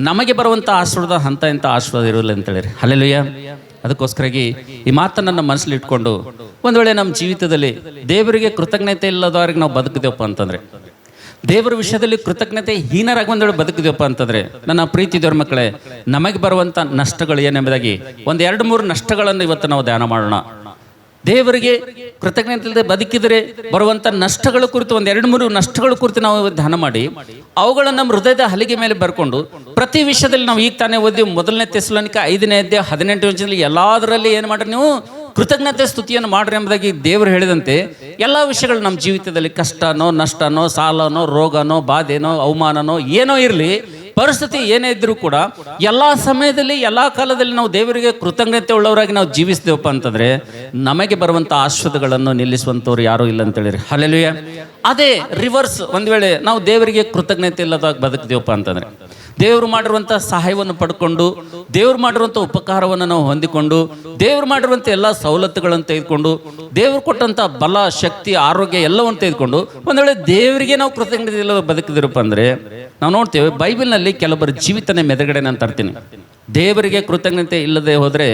ನಮಗೆ ಬರುವಂಥ ಆಶೀರ್ವಾದ ಇಂಥ ಆಶೀರ್ವಾದ ಇರೋಲ್ಲ ಅಂತ ಹೇಳಿರಿ. ಹಲ್ಲೆಲೂಯಾ. ಅದಕ್ಕೋಸ್ಕರಾಗಿ ಈ ಮಾತನ್ನು ನಮ್ಮ ಮನಸ್ಸಲ್ಲಿ ಇಟ್ಕೊಂಡು ಒಂದು ವೇಳೆ ನಮ್ಮ ಜೀವಿತದಲ್ಲಿ ದೇವರಿಗೆ ಕೃತಜ್ಞತೆ ಇಲ್ಲದವ್ರಿಗೆ ನಾವು ಬದುಕಿದೇವಪ್ಪ ಅಂತಂದರೆ, ದೇವರ ವಿಷಯದಲ್ಲಿ ಕೃತಜ್ಞತೆ ಹೀನರಾಗಿ ಒಂದು ವೇಳೆ ಬದುಕಿದೇವಪ್ಪ ಅಂತಂದರೆ, ನನ್ನ ಪ್ರೀತಿದೇವರ ಮಕ್ಕಳೇ, ನಮಗೆ ಬರುವಂಥ ನಷ್ಟಗಳು ಏನೆಂಬುದಾಗಿ 1-2-3 ನಷ್ಟಗಳನ್ನು ಇವತ್ತು ನಾವು ಧ್ಯಾನ ಮಾಡೋಣ. ದೇವರಿಗೆ ಕೃತಜ್ಞತೆ ಇಲ್ಲದೆ ಬದುಕಿದರೆ ಬರುವಂಥ ನಷ್ಟಗಳ ಕುರಿತು 1-2-3 ನಷ್ಟಗಳ ಕುರಿತು ನಾವು ಧ್ಯಾನ ಮಾಡಿ ಅವುಗಳನ್ನು ನಮ್ಮ ಹೃದಯದ ಹಲಿಗೆ ಮೇಲೆ ಬರ್ಕೊಂಡು ಪ್ರತಿ ವಿಷಯದಲ್ಲಿ ನಾವು ಈಗ ತಾನೇ ಓದಿ 1ನೇ ಥೆಸಲೋನಿಕ 5ನೇ ಅಧ್ಯಾಯ 18ನೇ ವಚನದಲ್ಲಿ ಎಲ್ಲದರಲ್ಲಿ ಏನು ಮಾಡ್ರಿ, ನೀವು ಕೃತಜ್ಞತೆ ಸ್ತುತಿಯನ್ನು ಮಾಡ್ರಿ ಎಂಬುದಾಗಿ ದೇವರು ಹೇಳಿದಂತೆ ಎಲ್ಲ ವಿಷಯಗಳು ನಮ್ಮ ಜೀವಿತದಲ್ಲಿ ಕಷ್ಟನೋ, ನಷ್ಟನೋ, ಸಾಲನೋ, ರೋಗನೋ, ಬಾಧೆನೋ, ಅವಮಾನನೋ ಏನೋ ಇರಲಿ, ಪರಿಸ್ಥಿತಿ ಏನೇ ಇದ್ರೂ ಕೂಡ ಎಲ್ಲ ಸಮಯದಲ್ಲಿ ಎಲ್ಲ ಕಾಲದಲ್ಲಿ ನಾವು ದೇವರಿಗೆ ಕೃತಜ್ಞತೆ ಉಳ್ಳವರಾಗಿ ನಾವು ಜೀವಿಸಿದೇವಪ್ಪ ಅಂತಂದ್ರೆ ನಮಗೆ ಬರುವಂಥ ಆಶೀರ್ವಾದಗಳನ್ನು ನಿಲ್ಲಿಸುವಂಥವ್ರು ಯಾರೂ ಇಲ್ಲ ಅಂತೇಳಿರಿ. ಹಲ್ಲೆಲೂಯಾ. ಅದೇ ರಿವರ್ಸ್, ಒಂದು ವೇಳೆ ನಾವು ದೇವರಿಗೆ ಕೃತಜ್ಞತೆ ಇಲ್ಲದಾಗ ಬದುಕಿದೇವಪ್ಪ ಅಂತಂದ್ರೆ, ದೇವರು ಮಾಡಿರುವಂಥ ಸಹಾಯವನ್ನು ಪಡ್ಕೊಂಡು, ದೇವ್ರು ಮಾಡಿರುವಂಥ ಉಪಕಾರವನ್ನು ನಾವು ಹೊಂದಿಕೊಂಡು, ದೇವ್ರು ಮಾಡಿರುವಂಥ ಎಲ್ಲ ಸವಲತ್ತುಗಳನ್ನು ತೆಗೆದುಕೊಂಡು, ದೇವ್ರು ಕೊಟ್ಟಂಥ ಬಲ, ಶಕ್ತಿ, ಆರೋಗ್ಯ ಎಲ್ಲವನ್ನು ತೆಗೆದುಕೊಂಡು ಒಂದು ವೇಳೆ ದೇವರಿಗೆ ನಾವು ಕೃತಜ್ಞತೆ ಇಲ್ಲದ ಬದುಕಿದಿರಪ್ಪ ಅಂದರೆ ನಾವು ನೋಡ್ತೇವೆ ಬೈಬಲ್ನಲ್ಲಿ ಕೆಲವೊಬ್ಬರ ಜೀವಿತನೇ ಮೆದುಗಡೆ ನಾನು ತರ್ತೀನಿ. ದೇವರಿಗೆ ಕೃತಜ್ಞತೆ ಇಲ್ಲದೆ ಹೋದರೆ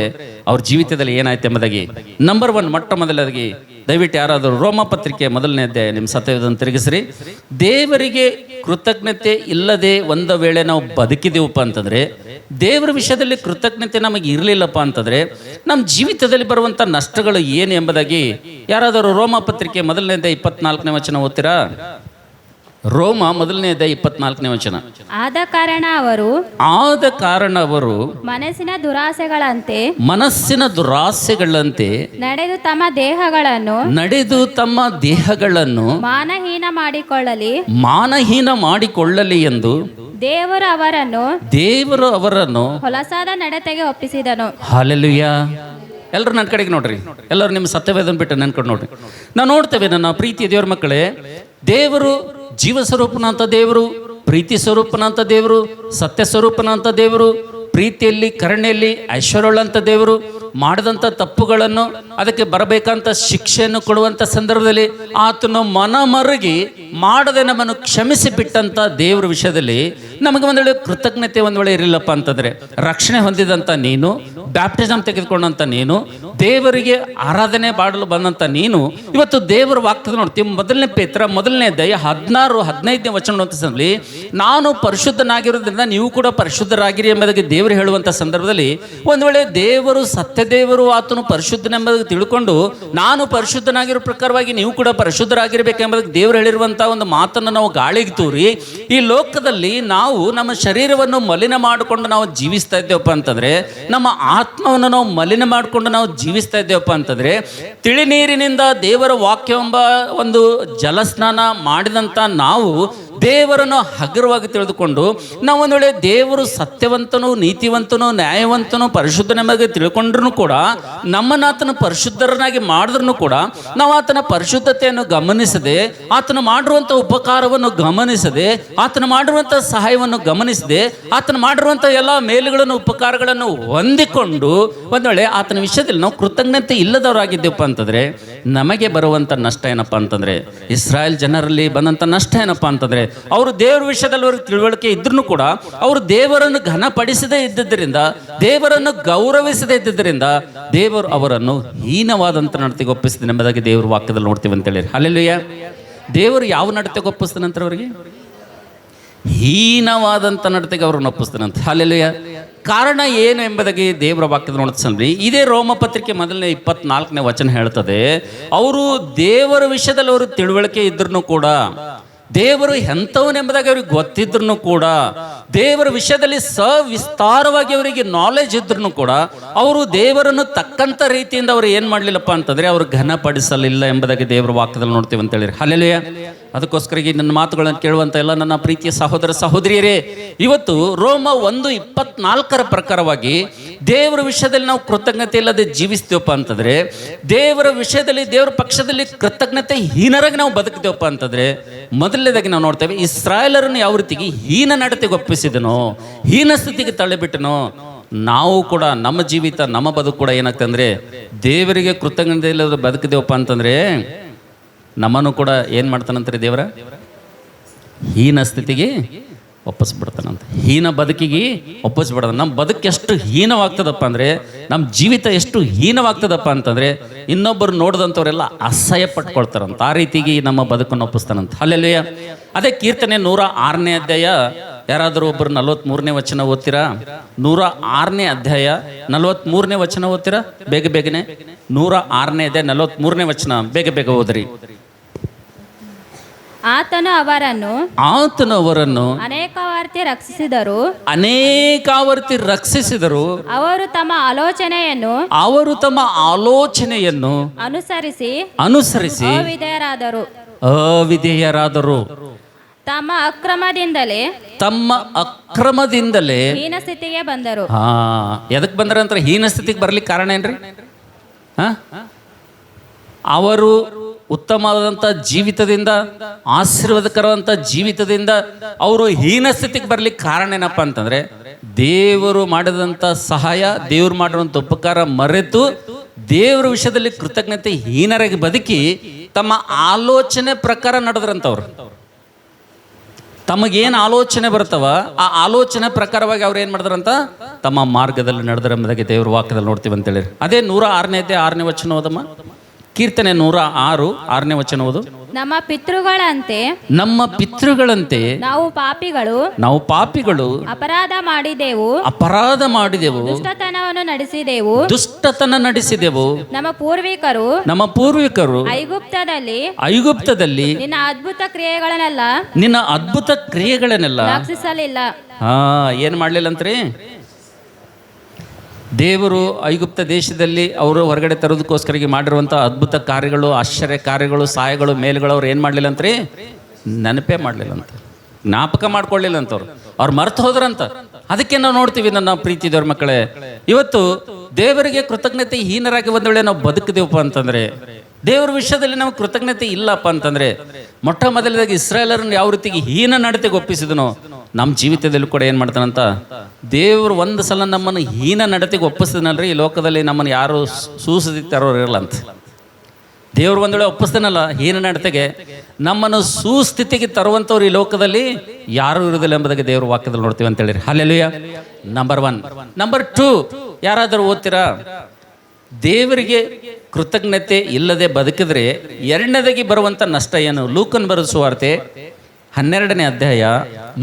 ಅವ್ರ ಜೀವಿತದಲ್ಲಿ ಏನಾಯ್ತು ಎಂಬುದಾಗಿ ನಂಬರ್ 1 ಮೊಟ್ಟ ಮೊದಲಾಗಿ ದಯವಿಟ್ಟು ಯಾರಾದರೂ ರೋಮ ಪತ್ರಿಕೆ 1ನೇ ಅಧ್ಯಾಯ ನಿಮ್ಮ ಸತ್ಯವೇದವನ್ನು ತಿರುಗಿಸ್ರಿ. ದೇವರಿಗೆ ಕೃತಜ್ಞತೆ ಇಲ್ಲದೆ ಒಂದು ವೇಳೆ ನಾವು ಬದುಕಿದೆವಪ್ಪ ಅಂತಂದರೆ, ದೇವರ ವಿಷಯದಲ್ಲಿ ಕೃತಜ್ಞತೆ ನಮಗೆ ಇರಲಿಲ್ಲಪ್ಪ ಅಂತಂದರೆ ನಮ್ಮ ಜೀವಿತದಲ್ಲಿ ಬರುವಂಥ ನಷ್ಟಗಳು ಏನು ಎಂಬುದಾಗಿ ಯಾರಾದರೂ ರೋಮ ಪತ್ರಿಕೆ 1ನೇ ಅಧ್ಯಾಯ 24ನೇ ವಚನ ಓದ್ತೀರಾ? ರೋಮ 1ನೇ ಅಧ್ಯಾಯ 24ನೇ ವಚನ. ಆದ ಕಾರಣ ಅವರು ಮನಸ್ಸಿನ ದುರಾಸೆಗಳಂತೆ ನಡೆದು ತಮ್ಮ ದೇಹಗಳನ್ನು ಮಾನಹೀನ ಮಾಡಿಕೊಳ್ಳಲಿ ಎಂದು ದೇವರು ಅವರನ್ನು ಹೊಲಸಾದ ನಡತೆಗೆ ಒಪ್ಪಿಸಿದನು. ಹಲ್ಲೆಲೂಯಾ. ಎಲ್ಲರೂ ನನ್ನ ಕಡೆಗೆ ನೋಡ್ರಿ, ಎಲ್ಲರೂ ನಿಮ್ಮ ಸತ್ಯವೇದನ ಬಿಟ್ಟು ನನ್ನ ಕಡೆ ನೋಡ್ರಿ. ನಾವು ನೋಡ್ತೇವೆ ನನ್ನ ಪ್ರೀತಿಯ ದೇವ್ರ ಮಕ್ಕಳೇ, ದೇವರು ಜೀವ ಸ್ವರೂಪನಂತ ದೇವರು, ಪ್ರೀತಿ ಸ್ವರೂಪನಂತ ದೇವರು, ಸತ್ಯ ಸ್ವರೂಪನಂತ ದೇವರು, ಪ್ರೀತಿಯಲ್ಲಿ ಕರುಣೆಯಲ್ಲಿ ಐಶ್ವರ್ಯವುಳ್ಳಂಥ ದೇವರು, ಮಾಡಿದಂಥ ತಪ್ಪುಗಳನ್ನು ಅದಕ್ಕೆ ಬರಬೇಕಂತ ಶಿಕ್ಷೆಯನ್ನು ಕೊಡುವಂಥ ಸಂದರ್ಭದಲ್ಲಿ ಆತನು ಮನಮರುಗಿ ಮಾಡದೆ ನಮ್ಮನ್ನು ಕ್ಷಮಿಸಿ ಬಿಟ್ಟಂಥ ದೇವರ ವಿಷಯದಲ್ಲಿ ನಮಗೆ ಒಂದು ವೇಳೆ ಕೃತಜ್ಞತೆ ಒಂದು ವೇಳೆ ಇರಲಿಲ್ಲಪ್ಪ ಅಂತಂದರೆ, ರಕ್ಷಣೆ ಹೊಂದಿದಂಥ ನೀನು, ಬ್ಯಾಪ್ಟಿಸಮ್ ತೆಗೆದುಕೊಂಡಂಥ ನೀನು, ದೇವರಿಗೆ ಆರಾಧನೆ ಮಾಡಲು ಬಂದಂಥ ನೀನು ಇವತ್ತು ದೇವರ ವಾಕ್ಯದ ನೋಡ್ತೀವಿ. 1ನೇ ಪೇತ್ರ 1ನೇ ಅಧ್ಯಾಯ 16-15ನೇ ವಚನ ಸಂದರ್ಭದಲ್ಲಿ ನಾನು ಪರಿಶುದ್ಧನಾಗಿರೋದ್ರಿಂದ ನೀವು ಕೂಡ ಪರಿಶುದ್ಧರಾಗಿರಿ ಎಂಬುದಾಗಿ ದೇವರು ಹೇಳುವಂಥ ಸಂದರ್ಭದಲ್ಲಿ ಒಂದು ವೇಳೆ ದೇವರು ಸತ್ಯ ದೇವರು ಆತನು ಪರಿಶುದ್ಧನೆಂಬುದಕ್ಕೆ ತಿಳ್ಕೊಂಡು ನಾನು ಪರಿಶುದ್ಧನಾಗಿರೋ ಪ್ರಕಾರವಾಗಿ ನೀವು ಕೂಡ ಪರಿಶುದ್ಧರಾಗಿರ್ಬೇಕೆಂಬುದಕ್ಕೆ ದೇವರು ಹೇಳಿರುವಂಥ ಒಂದು ಮಾತನ್ನು ನಾವು ಗಾಳಿಗೆ ತೂರಿ ಈ ಲೋಕದಲ್ಲಿ ನಾವು ನಮ್ಮ ಶರೀರವನ್ನು ಮಲಿನ ಮಾಡಿಕೊಂಡು ನಾವು ಜೀವಿಸ್ತಾ ಇದ್ದೇವಪ್ಪ ಅಂತಂದರೆ, ನಮ್ಮ ಆತ್ಮವನ್ನು ನಾವು ಮಲಿನ ಮಾಡಿಕೊಂಡು ನಾವು ಜೀವಿಸ್ತಾ ಇದ್ದೇವಪ್ಪ ಅಂತಂದರೆ, ತಿಳಿ ನೀರಿನಿಂದ ದೇವರ ವಾಕ್ಯವೆಂಬ ಒಂದು ಜಲಸ್ನಾನ ಮಾಡಿದಂಥ ನಾವು ದೇವರನ್ನು ಹಗುರವಾಗಿ ತಿಳಿದುಕೊಂಡು ನಾವು ಒಂದು ವೇಳೆ ದೇವರು ಸತ್ಯವಂತನು, ನೀತಿವಂತನು, ನ್ಯಾಯವಂತನು, ಪರಿಶುದ್ಧನೆಂಬುದಾಗಿ ತಿಳ್ಕೊಂಡ್ರೂ ಕೂಡ ನಮ್ಮನ್ನು ಆತನ ಪರಿಶುದ್ಧರನ್ನಾಗಿ ಮಾಡಿದ್ರೂ ಕೂಡ ನಾವು ಆತನ ಪರಿಶುದ್ಧತೆಯನ್ನು ಗಮನಿಸದೆ, ಆತನ ಮಾಡಿರುವಂಥ ಉಪಕಾರವನ್ನು ಗಮನಿಸದೆ, ಆತನ ಮಾಡಿರುವಂಥ ಸಹಾಯವನ್ನು ಗಮನಿಸದೆ, ಆತನ ಮಾಡಿರುವಂಥ ಎಲ್ಲ ಮೇಲುಗಳನ್ನು ಉಪಕಾರಗಳನ್ನು ಹೊಂದಿಕೊಂಡು ಒಂದು ವೇಳೆ ಆತನ ವಿಷಯದಲ್ಲಿ ನಾವು ಕೃತಜ್ಞತೆ ಇಲ್ಲದವರಾಗಿದ್ದೇವಪ್ಪ ಅಂತಂದರೆ ನಮಗೆ ಬರುವಂಥ ನಷ್ಟ ಏನಪ್ಪ ಅಂತಂದರೆ, ಇಸ್ರಾಯೇಲ್ ಜನರಲ್ಲಿ ಬಂದಂಥ ನಷ್ಟ ಏನಪ್ಪ ಅಂತಂದರೆ, ಅವರು ದೇವರ ವಿಷಯದಲ್ಲಿ ಅವ್ರಿಗೆ ತಿಳುವಳಿಕೆ ಇದ್ರೂ ಕೂಡ ಅವರು ದೇವರನ್ನು ಘನಪಡಿಸದೇ ಇದ್ದಿದ್ದರಿಂದ, ದೇವರನ್ನು ಗೌರವಿಸದೇ ಇದ್ದಿದ್ದರಿಂದ ದೇವರು ಅವರನ್ನು ಹೀನವಾದಂಥ ನಡತೆಗೆ ಒಪ್ಪಿಸಿದ ಎಂಬುದಾಗಿ ದೇವರು ವಾಕ್ಯದಲ್ಲಿ ನೋಡ್ತೀವಿ ಅಂತೇಳಿ. ಹಲ್ಲೆಲೂಯಾ. ದೇವರು ಯಾವ ನಡತೆಗೆ ಒಪ್ಪಿಸ್ತಾನಂತ ಅವರಿಗೆ? ಹೀನವಾದಂಥ ನಡತೆಗೆ ಅವ್ರನ್ನ ಒಪ್ಪಿಸ್ತಾನಂತ. ಹಲ್ಲೆಲೂಯಾ. ಕಾರಣ ಏನು ಎಂಬುದಾಗಿ ದೇವರ ವಾಕ್ಯದ ನೋಡ್ತೀವಿ. ಇದೇ ರೋಮ ಪತ್ರಿಕೆ ಮೊದಲನೇ 24ನೇ ವಚನ ಹೇಳ್ತದೆ, ಅವರು ದೇವರ ವಿಷಯದಲ್ಲಿ ಅವರು ತಿಳುವಳಿಕೆ ಇದ್ರೂ ಕೂಡ, ದೇವರು ಎಂಥವನೆಂಬುದಾಗಿ ಅವ್ರಿಗೆ ಗೊತ್ತಿದ್ರು ಕೂಡ, ದೇವರ ವಿಷಯದಲ್ಲಿ ಸವಿಸ್ತಾರವಾಗಿ ಅವರಿಗೆ ನಾಲೆಜ್ ಇದ್ರೂ ಕೂಡ ಅವರು ದೇವರನ್ನು ತಕ್ಕಂಥ ರೀತಿಯಿಂದ ಅವರು ಏನು ಮಾಡಲಿಲ್ಲಪ್ಪ ಅಂತಂದರೆ ಅವರು ಘನಪಡಿಸಲಿಲ್ಲ ಎಂಬುದಾಗಿ ದೇವರ ವಾಕ್ಯದಲ್ಲಿ ನೋಡ್ತೀವಿ ಅಂತೇಳಿ. ಹಲ್ಲೆಲೂಯಾ. ಅದಕ್ಕೋಸ್ಕರ ಈ ನನ್ನ ಮಾತುಗಳನ್ನು ಕೇಳುವಂಥ ಎಲ್ಲ ನನ್ನ ಪ್ರೀತಿಯ ಸಹೋದರ ಸಹೋದರಿಯರೇ, ಇವತ್ತು ರೋಮ 1:24 ಪ್ರಕಾರವಾಗಿ ದೇವರ ವಿಷಯದಲ್ಲಿ ನಾವು ಕೃತಜ್ಞತೆ ಇಲ್ಲದೆ ಜೀವಿಸ್ತೀವಪ್ಪ ಅಂತಂದರೆ, ದೇವರ ವಿಷಯದಲ್ಲಿ ದೇವರ ಪಕ್ಷದಲ್ಲಿ ಕೃತಜ್ಞತೆ ಹೀನರಾಗಿ ನಾವು ಬದುಕ್ತೇವಪ್ಪ ಅಂತಂದರೆ, ಮೊದಲನೇದಾಗಿ ನಾವು ನೋಡ್ತೇವೆ ಇಸ್ರಾಯೇಲರನ್ನು ಯಾವ ರೀತಿಗೆ ಹೀನ ನಡತೆಗೆ ಒಪ್ಪಿಸಿದನೋ, ಹೀನ ಸ್ಥಿತಿಗೆ ತಳ್ಳಿಬಿಟ್ಟನೋ, ನಾವು ಕೂಡ ನಮ್ಮ ಜೀವಿತ ನಮ್ಮ ಬದುಕು ಕೂಡ ಏನಾಗ್ತದೆ ಅಂದರೆ ದೇವರಿಗೆ ಕೃತಜ್ಞತೆ ಇಲ್ಲದೆ ಬದುಕಿದೇವಪ್ಪ ಅಂತಂದರೆ ನಮ್ಮನ್ನು ಕೂಡ ಏನು ಮಾಡ್ತಾನಂತಾರೆ, ದೇವರ ಹೀನ ಸ್ಥಿತಿಗೆ ಒಪ್ಪಿಸ್ಬಿಡ್ತಾನಂತ. ಹೀನ ಬದುಕಿಗೆ ಒಪ್ಪಿಸ್ಬಿಡ್ತಾನೆ. ನಮ್ಮ ಬದುಕು ಎಷ್ಟು ಹೀನವಾಗ್ತದಪ್ಪ ಅಂದರೆ, ನಮ್ಮ ಜೀವಿತ ಎಷ್ಟು ಹೀನವಾಗ್ತದಪ್ಪ ಅಂತಂದರೆ ಇನ್ನೊಬ್ಬರು ನೋಡಿದಂಥವರೆಲ್ಲ ಅಸಹ್ಯ ಪಟ್ಕೊಳ್ತಾರಂತ. ಆ ರೀತಿಗೆ ನಮ್ಮ ಬದುಕನ್ನು ಒಪ್ಪಿಸ್ತಾನಂತ. ಹಲ್ಲೆಲೂಯಾ. ಅದೇ ಕೀರ್ತನೆ 106ನೇ ಅಧ್ಯಾಯ, ಯಾರಾದರೂ ಒಬ್ಬರು 43ನೇ ವಚನ ಓದ್ತೀರಾ? 106ನೇ ಅಧ್ಯಾಯ 43ನೇ ವಚನ ಓದ್ತೀರಾ? ಬೇಗನೆ 106ನೇ ಅಧ್ಯಾಯ 43ನೇ ವಚನ ಬೇಗ ಓದ್ರಿ. ಆತನು ಅವರನ್ನು ಅನೇಕಾವರ್ತಿ ರಕ್ಷಿಸಿದರು. ಅವರು ತಮ್ಮ ಆಲೋಚನೆಯನ್ನು ಅನುಸರಿಸಿ ಅವಿಧೇಯರಾದರು. ತಮ್ಮ ಅಕ್ರಮದಿಂದಲೇ ಹೀನ ಸ್ಥಿತಿಗೆ ಬಂದರು. ಎದಕ್ಕೆ ಬಂದ್ರ ಅಂತ? ಹೀನ ಸ್ಥಿತಿಗೆ ಬರ್ಲಿಕ್ಕೆ ಕಾರಣ ಏನ್ರಿ? ಅವರು ಉತ್ತಮವಾದಂಥ ಜೀವಿತದಿಂದ, ಆಶೀರ್ವಾದಕರವಾದಂಥ ಜೀವಿತದಿಂದ ಅವರು ಹೀನ ಸ್ಥಿತಿಗೆ ಬರ್ಲಿಕ್ಕೆ ಕಾರಣ ಏನಪ್ಪ ಅಂತಂದರೆ, ದೇವರು ಮಾಡಿದಂಥ ಸಹಾಯ, ದೇವರು ಮಾಡಿರುವಂಥ ಉಪಕಾರ ಮರೆತು ದೇವರ ವಿಷಯದಲ್ಲಿ ಕೃತಜ್ಞತೆ ಹೀನರಾಗಿ ಬದುಕಿ ತಮ್ಮ ಆಲೋಚನೆ ಪ್ರಕಾರ ನಡೆದ್ರಂಥವ್ರು. ತಮಗೇನು ಆಲೋಚನೆ ಬರ್ತಾವ ಆ ಆಲೋಚನೆ ಪ್ರಕಾರವಾಗಿ ಅವ್ರು ಏನು ಮಾಡಿದ್ರಂತ ತಮ್ಮ ಮಾರ್ಗದಲ್ಲಿ ನಡೆದ್ರ ಎಂಬುದಾಗಿ ದೇವ್ರ ವಾಕ್ಯದಲ್ಲಿ ನೋಡ್ತೀವಿ ಅಂತೇಳಿ. ಅದೇ 106ನೇ ಅಧ್ಯಾಯ 6ನೇ ವಚನ ಓದಮ್ಮ. ಕೀರ್ತನೆ 106 6ನೇ ವಚನ ಓದು. ನಮ್ಮ ಪಿತೃಗಳಂತೆ ನಾವು ಪಾಪಿಗಳು ಅಪರಾಧ ಮಾಡಿದೆವು ದುಷ್ಟತನ ನಡೆಸಿದೆವು. ನಮ್ಮ ಪೂರ್ವಿಕರು ಐಗುಪ್ತದಲ್ಲಿ ನಿನ್ನ ಅದ್ಭುತ ಕ್ರಿಯೆಗಳನ್ನೆಲ್ಲ ರಕ್ಷಿಸಲಿಲ್ಲ. ಏನ್ ಮಾಡ್ಲಿಲ್ಲ ಅಂತ್ರಿ? ದೇವರು ಐಗುಪ್ತ ದೇಶದಲ್ಲಿ ಅವರು ಹೊರಗಡೆ ತರೋದಕ್ಕೋಸ್ಕರ ಮಾಡಿರುವಂಥ ಅದ್ಭುತ ಕಾರ್ಯಗಳು, ಆಶ್ಚರ್ಯ ಕಾರ್ಯಗಳು, ಸಹಾಯಗಳು, ಮೇಲುಗಳು ಅವ್ರು ಏನು ಮಾಡಲಿಲ್ಲ ಅಂತ್ರಿ? ನೆನಪೇ ಮಾಡಲಿಲ್ಲ ಅಂತ, ಜ್ಞಾಪಕ ಮಾಡ್ಕೊಳ್ಳಿಲ್ಲ ಅಂತವ್ರು, ಅವ್ರು ಮರ್ತು ಹೋದ್ರಂತ. ಅದಕ್ಕೆ ನಾವು ನೋಡ್ತೀವಿ ನನ್ನ ಪ್ರೀತಿ ದೇವ್ರ ಮಕ್ಕಳೇ, ಇವತ್ತು ದೇವರಿಗೆ ಕೃತಜ್ಞತೆ ಹೀನರಾಗಿ ಒಂದು ವೇಳೆ ನಾವು ಬದುಕಿದೇವಪ್ಪ ಅಂತಂದರೆ, ದೇವರ ವಿಷಯದಲ್ಲಿ ನಾವು ಕೃತಜ್ಞತೆ ಇಲ್ಲಪ್ಪ ಅಂತಂದರೆ, ಮೊಟ್ಟ ಮೊದಲದಾಗಿ ಇಸ್ರಾಯೇಲರನ್ನು ಯಾವ ರೀತಿಗೆ ಹೀನ ನಡತೆಗೆ ಒಪ್ಪಿಸಿದನೋ ನಮ್ಮ ಜೀವಿತದಲ್ಲಿ ಕೂಡ ಏನು ಮಾಡ್ತಾನಂತ, ದೇವರು ಒಂದು ಸಲ ನಮ್ಮನ್ನು ಹೀನ ನಡತೆಗೆ ಒಪ್ಪಿಸ್ತಾನಲ್ರಿ, ಈ ಲೋಕದಲ್ಲಿ ನಮ್ಮನ್ನು ಯಾರು ಸೂಸದಿತ್ತಾರೋರು ಇರಲ್ಲ ಅಂತ. ದೇವರು ಒಂದು ವೇಳೆ ಒಪ್ಪಿಸ್ತಾನಲ್ಲ ಹೀನ ನಡತೆಗೆ, ನಮ್ಮನ್ನು ಸುಸ್ಥಿತಿಗೆ ತರುವಂಥವ್ರು ಈ ಲೋಕದಲ್ಲಿ ಯಾರೂ ಇರೋದಿಲ್ಲ ಎಂಬುದಾಗಿ ದೇವ್ರ ವಾಕ್ಯದಲ್ಲಿ ನೋಡ್ತೀವಿ ಅಂತ ಹೇಳಿರಿ. ಹಲ್ಲೆಲೂಯಾ. ನಂಬರ್ 1. ನಂಬರ್ 2 ಯಾರಾದರೂ ಓದ್ತೀರಾ? ದೇವರಿಗೆ ಕೃತಜ್ಞತೆ ಇಲ್ಲದೆ ಬದುಕಿದ್ರೆ ಎರಡನೇದಾಗಿ ಬರುವಂಥ ನಷ್ಟ ಏನು? ಲೂಕನ್ ಬರೆದ ಸುವಾರ್ತೆ 12ನೇ ಅಧ್ಯಾಯ,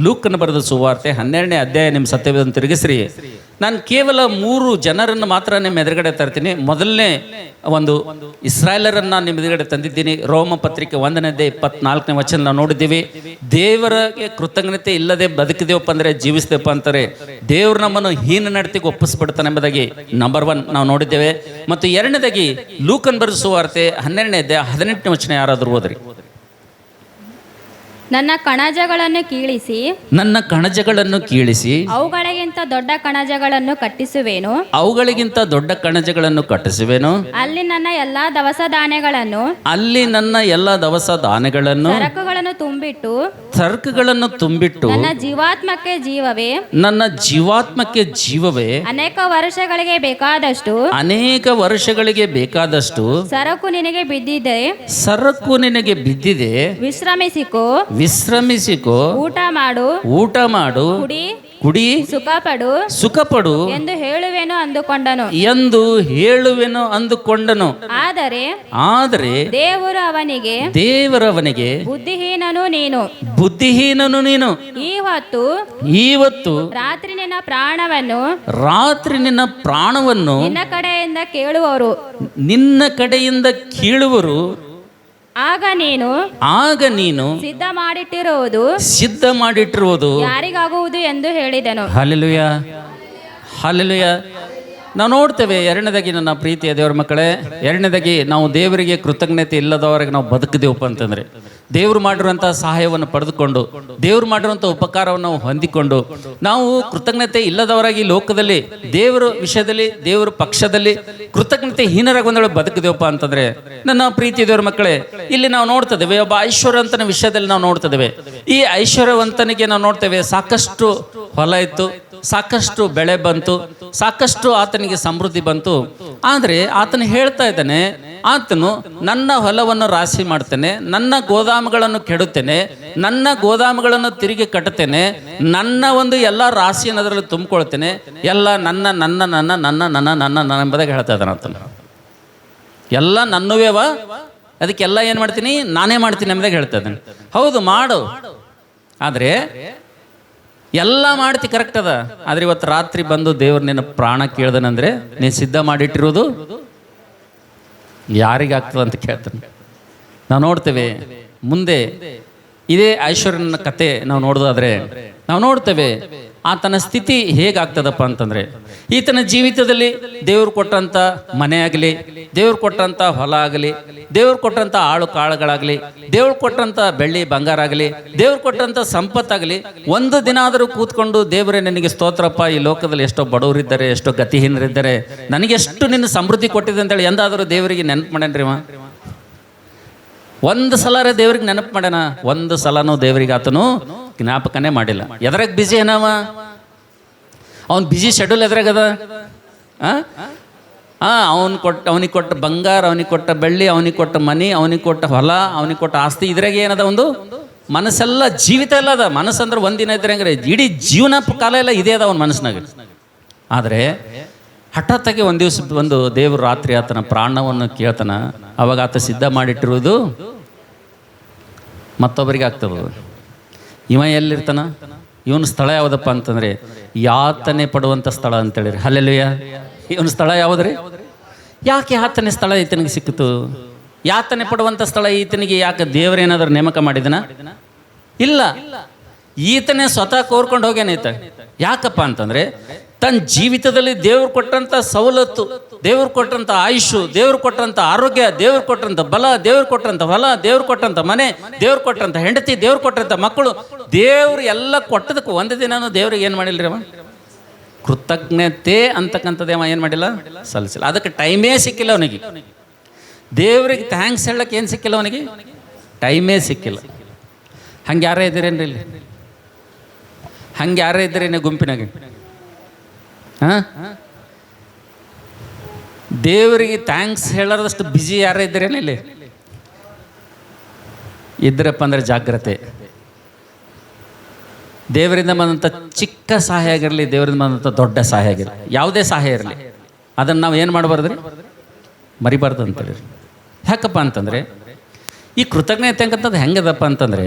ಲೂಕನ್ ಬರೆದ ಸುವಾರ್ತೆ 12ನೇ ಅಧ್ಯಾಯ, ನಿಮ್ಮ ಸತ್ಯವೇದನ ತಿರುಗಿಸ್ರಿ. ನಾನು ಕೇವಲ 3 ಜನರನ್ನು ಮಾತ್ರ ನಿಮ್ಮ ಎದುರುಗಡೆ ತರ್ತೀನಿ. ಮೊದಲನೇ ಒಂದು ಇಸ್ರಾಯೇಲರನ್ನು ನಿಮ್ಮ ಎದುರುಗಡೆ ತಂದಿದ್ದೀನಿ. ರೋಮ ಪತ್ರಿಕೆ 1:24 ವಚನ ನಾವು ನೋಡಿದ್ದೀವಿ. ದೇವರಿಗೆ ಕೃತಜ್ಞತೆ ಇಲ್ಲದೆ ಬದುಕಿದೇವಪ್ಪ ಅಂದರೆ, ಜೀವಿಸ್ದೇವಪ್ಪ ಅಂತಾರೆ, ದೇವರು ನಮ್ಮನ್ನು ಹೀನ ನಡತೆಗೆ ಒಪ್ಪಿಸ್ಬಿಡ್ತಾನೆ ಎಂಬುದಾಗಿ ನಂಬರ್ 1 ನಾವು ನೋಡಿದ್ದೇವೆ. ಮತ್ತು ಎರಡನೇದಾಗಿ ಲೂಕನ್ ಬರೆದ ಸುವಾರ್ತೆ 12:18 ವಚನ ಯಾರಾದರೂ ಓದ್ರಿ. ನನ್ನ ಕಣಜಗಳನ್ನು ಕೀಳಿಸಿ ಅವುಗಳಿಗಿಂತ ದೊಡ್ಡ ಕಣಜಗಳನ್ನು ಕಟ್ಟಿಸುವೆನು. ಅಲ್ಲಿ ನನ್ನ ಎಲ್ಲಾ ದವಸ ಧಾನ್ಯಗಳನ್ನು ಸರಕುಗಳನ್ನು ತುಂಬಿಟ್ಟು ನನ್ನ ಜೀವಾತ್ಮಕ್ಕೆ ಜೀವವೇ ಅನೇಕ ವರ್ಷಗಳಿಗೆ ಬೇಕಾದಷ್ಟು ಸರಕು ನಿನಗೆ ಬಿದ್ದಿದೆ. ವಿಶ್ರಮಿಸಿಕೋ, ಊಟ ಮಾಡು, ಕುಡಿ, ಸುಖಪಡು ಎಂದು ಹೇಳುವೆನು ಅಂದುಕೊಂಡನು. ಆದರೆ ದೇವರು ಅವನಿಗೆ ಬುದ್ಧಿಹೀನನು ನೀನು. ಇವತ್ತು ರಾತ್ರಿ ನಿನ್ನ ಪ್ರಾಣವನ್ನು ನಿನ್ನ ಕಡೆಯಿಂದ ಕೇಳುವರು. ಆಗ ನೀನು ಸಿದ್ಧ ಮಾಡಿಟ್ಟಿರುವುದು ಯಾರಿಗಾಗುವುದು ಎಂದು ಹೇಳಿದನು. Hallelujah, hallelujah. ನಾವು ನೋಡ್ತೇವೆ. ಎರಡನೇದಾಗಿ ನನ್ನ ಪ್ರೀತಿಯ ದೇವರ ಮಕ್ಕಳೇ, ಎರಡನೇದಾಗಿ ನಾವು ದೇವರಿಗೆ ಕೃತಜ್ಞತೆ ಇಲ್ಲದವರೆಗೆ ನಾವು ಬದುಕಿದೇವಪ್ಪ ಅಂತಂದರೆ, ದೇವರು ಮಾಡಿರುವಂಥ ಸಹಾಯವನ್ನು ಪಡೆದುಕೊಂಡು, ದೇವರು ಮಾಡಿರುವಂಥ ಉಪಕಾರವನ್ನು ನಾವು ಹೊಂದಿಕೊಂಡು, ನಾವು ಕೃತಜ್ಞತೆ ಇಲ್ಲದವರಾಗಿ ಲೋಕದಲ್ಲಿ ದೇವರ ವಿಷಯದಲ್ಲಿ, ದೇವರ ಪಕ್ಷದಲ್ಲಿ ಕೃತಜ್ಞತೆ ಹೀನರಾಗಿ ಒಂದೊಳ್ಳೆ ಬದುಕಿದೇವಪ್ಪ ಅಂತಂದರೆ, ನನ್ನ ಪ್ರೀತಿಯ ದೇವರ ಮಕ್ಕಳೇ, ಇಲ್ಲಿ ನಾವು ನೋಡ್ತಿದ್ದೇವೆ ಒಬ್ಬ ಐಶ್ವರ್ಯವಂತನ ವಿಷಯದಲ್ಲಿ ನಾವು ನೋಡ್ತಿದ್ದೇವೆ. ಈ ಐಶ್ವರ್ಯವಂತನಿಗೆ ನಾವು ನೋಡ್ತೇವೆ ಸಾಕಷ್ಟು ಹೊಲ ಇತ್ತು, ಸಾಕಷ್ಟು ಬೆಳೆ ಬಂತು, ಸಾಕಷ್ಟು ಆತನಿಗೆ ಸಮೃದ್ಧಿ ಬಂತು. ಆದರೆ ಆತನು ಹೇಳ್ತಾ ಇದ್ದಾನೆ, ಆತನು ನನ್ನ ಹೊಲವನ್ನು ರಾಶಿ ಮಾಡ್ತೇನೆ, ನನ್ನ ಗೋದಾಮುಗಳನ್ನು ಕೆಡುತ್ತೇನೆ, ನನ್ನ ಗೋದಾಮುಗಳನ್ನು ತಿರುಗಿ ಕಟ್ಟುತ್ತೇನೆ, ನನ್ನ ಒಂದು ಎಲ್ಲ ರಾಶಿಯನ್ನು ಅದರಲ್ಲಿ ತುಂಬಿಕೊಳ್ತೇನೆ, ಎಲ್ಲ ನನ್ನ ನನ್ನ ನನ್ನ ನನ್ನ ನನ್ನ ನನ್ನ ನನ್ನ ಎಂಬುದಾಗಿ ಹೇಳ್ತಾ ಇದ್ದಾನೆ ಆತನು. ಎಲ್ಲ ನನ್ನವೇವ, ಅದಕ್ಕೆಲ್ಲ ಏನು ಮಾಡ್ತೀನಿ, ನಾನೇ ಮಾಡ್ತೀನಿ ಎಂಬುದಾಗಿ ಹೇಳ್ತಾ ಇದ್ದಾನೆ. ಹೌದು, ಮಾಡು, ಆದರೆ ಎಲ್ಲ ಮಾಡ್ತಿ, ಕರೆಕ್ಟ್ ಅದ. ಆದರೆ ಇವತ್ತು ರಾತ್ರಿ ಬಂದು ದೇವ್ರು ನಿನ್ನ ಪ್ರಾಣ ಕೇಳ್ದನಂದ್ರೆ ನೀನು ಸಿದ್ಧ ಮಾಡಿಟ್ಟಿರೋದು ಯಾರಿಗಾಗ್ತದೆ ಅಂತ ಕೇಳ್ತಾನೆ. ನಾವು ನೋಡ್ತೇವೆ ಮುಂದೆ ಇದೇ ಐಶ್ವರ್ಯನ ಕತೆ ನಾವು ನೋಡೋದಾದ್ರೆ ನಾವು ನೋಡ್ತೇವೆ ಆತನ ಸ್ಥಿತಿ ಹೇಗಾಗ್ತದಪ್ಪ ಅಂತಂದರೆ, ಈತನ ಜೀವಿತದಲ್ಲಿ ದೇವ್ರು ಕೊಟ್ಟಂಥ ಮನೆ ಆಗಲಿ, ದೇವ್ರು ಕೊಟ್ಟಂಥ ಹೊಲ ಆಗಲಿ, ದೇವ್ರು ಕೊಟ್ಟಂಥ ಆಳು ಕಾಳುಗಳಾಗಲಿ, ದೇವ್ರು ಕೊಟ್ಟಂಥ ಬೆಳ್ಳಿ ಬಂಗಾರ ಆಗಲಿ, ದೇವ್ರು ಕೊಟ್ಟಂಥ ಸಂಪತ್ತಾಗಲಿ, ಒಂದು ದಿನ ಆದರೂ ಕೂತ್ಕೊಂಡು ದೇವರೇ ನನಗೆ ಸ್ತೋತ್ರಪ್ಪ, ಈ ಲೋಕದಲ್ಲಿ ಎಷ್ಟೋ ಬಡವರಿದ್ದಾರೆ, ಎಷ್ಟೋ ಗತಿಹೀನರಿದ್ದಾರೆ, ನನಗೆಷ್ಟು ನಿನ್ನ ಸಮೃದ್ಧಿ ಕೊಟ್ಟಿದೆ ಅಂತೇಳಿ ಎಂದಾದರೂ ದೇವರಿಗೆ ನೆನಪು ಮಾಡೇನ್ರಿ? ಒಂದು ಸಲ ದೇವ್ರಿಗೆ ನೆನಪು ಮಾಡ್ಯಾನ, ಒಂದು ಸಲನೂ ದೇವರಿಗೆ ಆತನು ಜ್ಞಾಪಕನೇ ಮಾಡಿಲ್ಲ. ಎದ್ರಾಗ ಬಿಜಿ ಏನವ? ಅವ್ನು ಬಿಜಿ ಶೆಡ್ಯೂಲ್ ಎದ್ರಾಗದ? ಅವನಿಗೆ ಕೊಟ್ಟ ಬಂಗಾರ, ಅವನಿಗೆ ಕೊಟ್ಟ ಬೆಳ್ಳಿ, ಅವನಿಗೆ ಕೊಟ್ಟ ಮನಿ, ಅವನಿಗೆ ಕೊಟ್ಟ ಹೊಲ, ಅವನಿಗೆ ಕೊಟ್ಟ ಆಸ್ತಿ, ಇದ್ರಾಗ ಏನದ? ಒಂದು ಮನಸ್ಸೆಲ್ಲ ಜೀವಿತ ಎಲ್ಲ ಅದ. ಮನಸ್ಸಂದ್ರೆ ಒಂದಿನ ಇದ್ರೆ ಹಂಗ್ರೆ ಇಡೀ ಜೀವನ ಕಾಲ ಎಲ್ಲ ಇದೇ ಅದ ಅವನ ಮನಸ್ಸಿನಾಗ. ಆದರೆ ಹಠಾತ್ತಾಗಿ ಒಂದು ದಿವಸ ಒಂದು ದೇವರು ರಾತ್ರಿ ಆತನ ಪ್ರಾಣವನ್ನು ಕೇಳ್ತಾನ. ಅವಾಗ ಆತ ಸಿದ್ಧ ಮಾಡಿಟ್ಟಿರುವುದು ಮತ್ತೊಬ್ಬರಿಗೆ ಆಗ್ತದೆ. ಇವ ಎಲ್ಲಿರ್ತಾನ? ಇವನ ಸ್ಥಳ ಯಾವುದಪ್ಪ ಅಂತಂದರೆ ಯಾತನೆ ಪಡುವಂಥ ಸ್ಥಳ ಅಂತೇಳಿರಿ. ಹಲ್ಲೆಲೂಯಾ. ಇವನ ಸ್ಥಳ ಯಾವುದ್ರಿ? ಯಾಕೆ ಯಾತನೆ ಸ್ಥಳ ಈತನಿಗೆ ಸಿಕ್ಕಿತು? ಯಾತನೆ ಪಡುವಂಥ ಸ್ಥಳ ಈತನಿಗೆ ಯಾಕೆ ದೇವರೇನಾದ್ರೂ ನೇಮಕ ಮಾಡಿದನ? ಇಲ್ಲ, ಈತನೇ ಸ್ವತಃ ಕೋರ್ಕೊಂಡು ಹೋಗ್ಯಾನ ಈತ. ಯಾಕಪ್ಪ ಅಂತಂದರೆ ತನ್ನ ಜೀವಿತದಲ್ಲಿ ದೇವ್ರು ಕೊಟ್ಟಂಥ ಸವಲತ್ತು, ದೇವ್ರು ಕೊಟ್ಟಂಥ ಆಯುಷು, ದೇವ್ರು ಕೊಟ್ಟಂಥ ಆರೋಗ್ಯ, ದೇವ್ರು ಕೊಟ್ಟಂಥ ಬಲ, ದೇವ್ರು ಕೊಟ್ಟಂಥ ಹೊಲ, ದೇವ್ರು ಕೊಟ್ಟಂಥ ಮನೆ, ದೇವ್ರು ಕೊಟ್ಟಂಥ ಹೆಂಡತಿ, ದೇವ್ರು ಕೊಟ್ಟಂಥ ಮಕ್ಕಳು, ದೇವ್ರು ಎಲ್ಲ ಕೊಟ್ಟದಕ್ಕೆ ಒಂದು ದಿನನೂ ದೇವ್ರಿಗೆ ಏನು ಮಾಡಿಲ್ರಿ ಅವ? ಕೃತಜ್ಞತೆ ಅಂತಕ್ಕಂಥದ್ದು ಅವ ಏನು ಮಾಡಿಲ್ಲ, ಸಲ್ಲಿಸಿಲ್ಲ. ಅದಕ್ಕೆ ಟೈಮೇ ಸಿಕ್ಕಿಲ್ಲ ಅವನಿಗೆ. ದೇವ್ರಿಗೆ ಥ್ಯಾಂಕ್ಸ್ ಹೇಳಕ್ಕೆ ಏನು ಸಿಕ್ಕಿಲ್ಲ ಅವನಿಗೆ? ಟೈಮೇ ಸಿಕ್ಕಿಲ್ಲ. ಹಂಗೆ ಯಾರೇ ಇದ್ದೀರೇನ್ರಿ ಇಲ್ಲಿ? ಹಂಗೆ ಯಾರೇ ಇದ್ದೀರೇನೆ ಗುಂಪಿನಾಗೆ? ದೇವರಿಗೆ ಥ್ಯಾಂಕ್ಸ್ ಹೇಳೋದಷ್ಟು ಬ್ಯುಸಿ ಯಾರೇ ಇದ್ದೀರೇನೆ ಇಲ್ಲಿ? ಇದ್ರಪ್ಪ ಅಂದರೆ ಜಾಗ್ರತೆ. ದೇವರಿಂದ ಬಂದಂಥ ಚಿಕ್ಕ ಸಹಾಯ ಆಗಿರಲಿ, ದೇವರಿಂದ ಬಂದಂಥ ದೊಡ್ಡ ಸಹಾಯ ಆಗಿರಲಿ, ಯಾವುದೇ ಸಹಾಯ ಇರಲಿ, ಅದನ್ನು ನಾವು ಏನು ಮಾಡಬಾರ್ದ್ರಿ? ಮರಿಬಾರ್ದು ಅಂತೇಳಿ. ಯಾಕಪ್ಪ ಅಂತಂದರೆ ಈ ಕೃತಜ್ಞತೆ ಅಂತಕ್ಕಂಥದ್ದು ಹೆಂಗದಪ್ಪ ಅಂತಂದರೆ,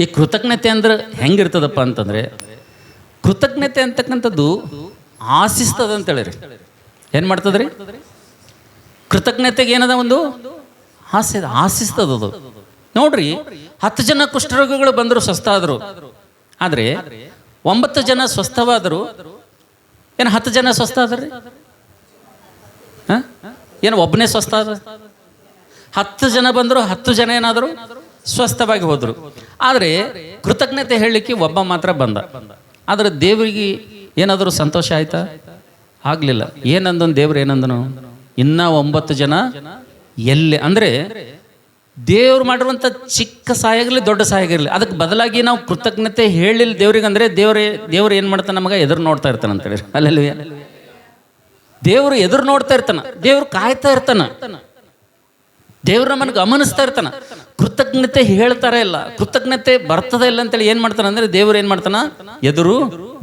ಈ ಕೃತಜ್ಞತೆ ಅಂದ್ರೆ ಹೆಂಗಿರ್ತದಪ್ಪ ಅಂತಂದರೆ, ಕೃತಜ್ಞತೆ ಅಂತಕ್ಕಂಥದ್ದು ಆಶಿಸ್ತದ ಅಂತೇಳಿರಿ. ಏನು ಮಾಡ್ತದ್ರಿ? ಕೃತಜ್ಞತೆಗೆ ಏನದ ಒಂದು ಆಶಿಸ್ತದದು. ನೋಡ್ರಿ, 10 ಜನ ಕುಷ್ಠರೋಗಿಗಳು ಬಂದರು, ಸ್ವಸ್ಥ ಆದರು. ಆದರೆ 9 ಜನ ಸ್ವಸ್ಥವಾದರು. ಏನು 10 ಜನ ಸ್ವಸ್ಥ ಆದ್ರಿ? ಹಾಂ, ಏನು ಒಬ್ಬನೇ ಸ್ವಸ್ಥ ಆದ? 10 ಜನ ಬಂದರು, 10 ಜನ ಏನಾದರು ಸ್ವಸ್ಥವಾಗಿ ಹೋದರು. ಆದರೆ ಕೃತಜ್ಞತೆ ಹೇಳಲಿಕ್ಕೆ ಒಬ್ಬ ಮಾತ್ರ ಬಂದ. ಆದರೆ ದೇವರಿಗೆ ಏನಾದರೂ ಸಂತೋಷ ಆಯ್ತಾ? ಆಗಲಿಲ್ಲ. ಏನಂದನು ದೇವ್ರು? ಏನಂದನು? ಇನ್ನೂ 9 ಜನ ಎಲ್ಲಿ? ಅಂದರೆ ದೇವ್ರು ಮಾಡಿರುವಂಥ ಚಿಕ್ಕ ಸಹಾಯ ಆಗಿರಲಿ, ದೊಡ್ಡ ಸಹಾಯ ಆಗಿರಲಿ, ಅದಕ್ಕೆ ಬದಲಾಗಿ ನಾವು ಕೃತಜ್ಞತೆ ಹೇಳಿಲ್ಲ ದೇವ್ರಿಗೆ ಅಂದರೆ ದೇವ್ರು ಏನು ಮಾಡ್ತಾನೆ? ನಮಗೆ ಎದುರು ನೋಡ್ತಾ ಇರ್ತಾನೆ ಅಂತೇಳಿ. ಅಲ್ಲಲ್ಲಿ ದೇವರು ಎದುರು ನೋಡ್ತಾ ಇರ್ತಾನೆ, ದೇವ್ರು ಕಾಯ್ತಾ ಇರ್ತಾನೆ, ದೇವ್ರು ನಮ್ಮನ್ನು ಗಮನಿಸ್ತಾ ಇರ್ತಾನೆ. ಕೃತಜ್ಞತೆ ಹೇಳ್ತಾರ ಇಲ್ಲ, ಕೃತಜ್ಞತೆ ಬರ್ತದೆ ಇಲ್ಲ ಅಂತೇಳಿ ಏನು ಮಾಡ್ತಾನೆ ಅಂದರೆ ದೇವ್ರು ಏನು ಮಾಡ್ತಾನ? ಎದುರು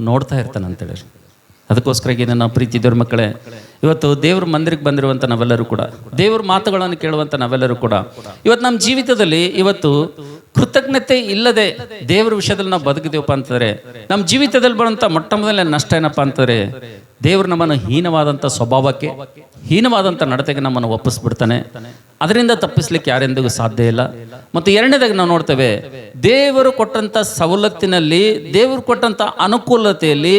ನೋಡ್ತಾ ಇರ್ತಾನೆ ಅಂತೇಳಿ. ಅದಕ್ಕೋಸ್ಕರವಾಗಿ ನನ್ನ ಪ್ರೀತಿ ದೇವ್ರ ಮಕ್ಕಳೇ, ಇವತ್ತು ದೇವ್ರ ಮಂದಿರಕ್ಕೆ ಬಂದಿರುವಂಥ ನಾವೆಲ್ಲರೂ ಕೂಡ, ದೇವ್ರ ಮಾತುಗಳನ್ನು ಕೇಳುವಂಥ ನಾವೆಲ್ಲರೂ ಕೂಡ, ಇವತ್ತು ನಮ್ಮ ಜೀವಿತದಲ್ಲಿ ಇವತ್ತು ಕೃತಜ್ಞತೆ ಇಲ್ಲದೆ ದೇವ್ರ ವಿಷಯದಲ್ಲಿ ನಾವು ಬದುಕಿದೀವಪ್ಪ ಅಂತಂದರೆ ನಮ್ಮ ಜೀವಿತದಲ್ಲಿ ಬರುವಂಥ ಮೊಟ್ಟ ಮೊದಲನೇ ನಷ್ಟ ಏನಪ್ಪ ಅಂತಂದರೆ ದೇವ್ರು ನಮ್ಮನ್ನು ಹೀನವಾದಂಥ ಸ್ವಭಾವಕ್ಕೆ, ಹೀನವಾದಂಥ ನಡತೆಗೆ ನಮ್ಮನ್ನು ಒಪ್ಪಿಸ್ಬಿಡ್ತಾನೆ. ಅದರಿಂದ ತಪ್ಪಿಸ್ಲಿಕ್ಕೆ ಯಾರೆಂದಿಗೂ ಸಾಧ್ಯ ಇಲ್ಲ. ಮತ್ತು ಎರಡನೇದಾಗಿ ನಾವು ನೋಡ್ತೇವೆ, ದೇವರು ಕೊಟ್ಟಂಥ ಸವಲತ್ತಿನಲ್ಲಿ, ದೇವರು ಕೊಟ್ಟಂಥ ಅನುಕೂಲತೆಯಲ್ಲಿ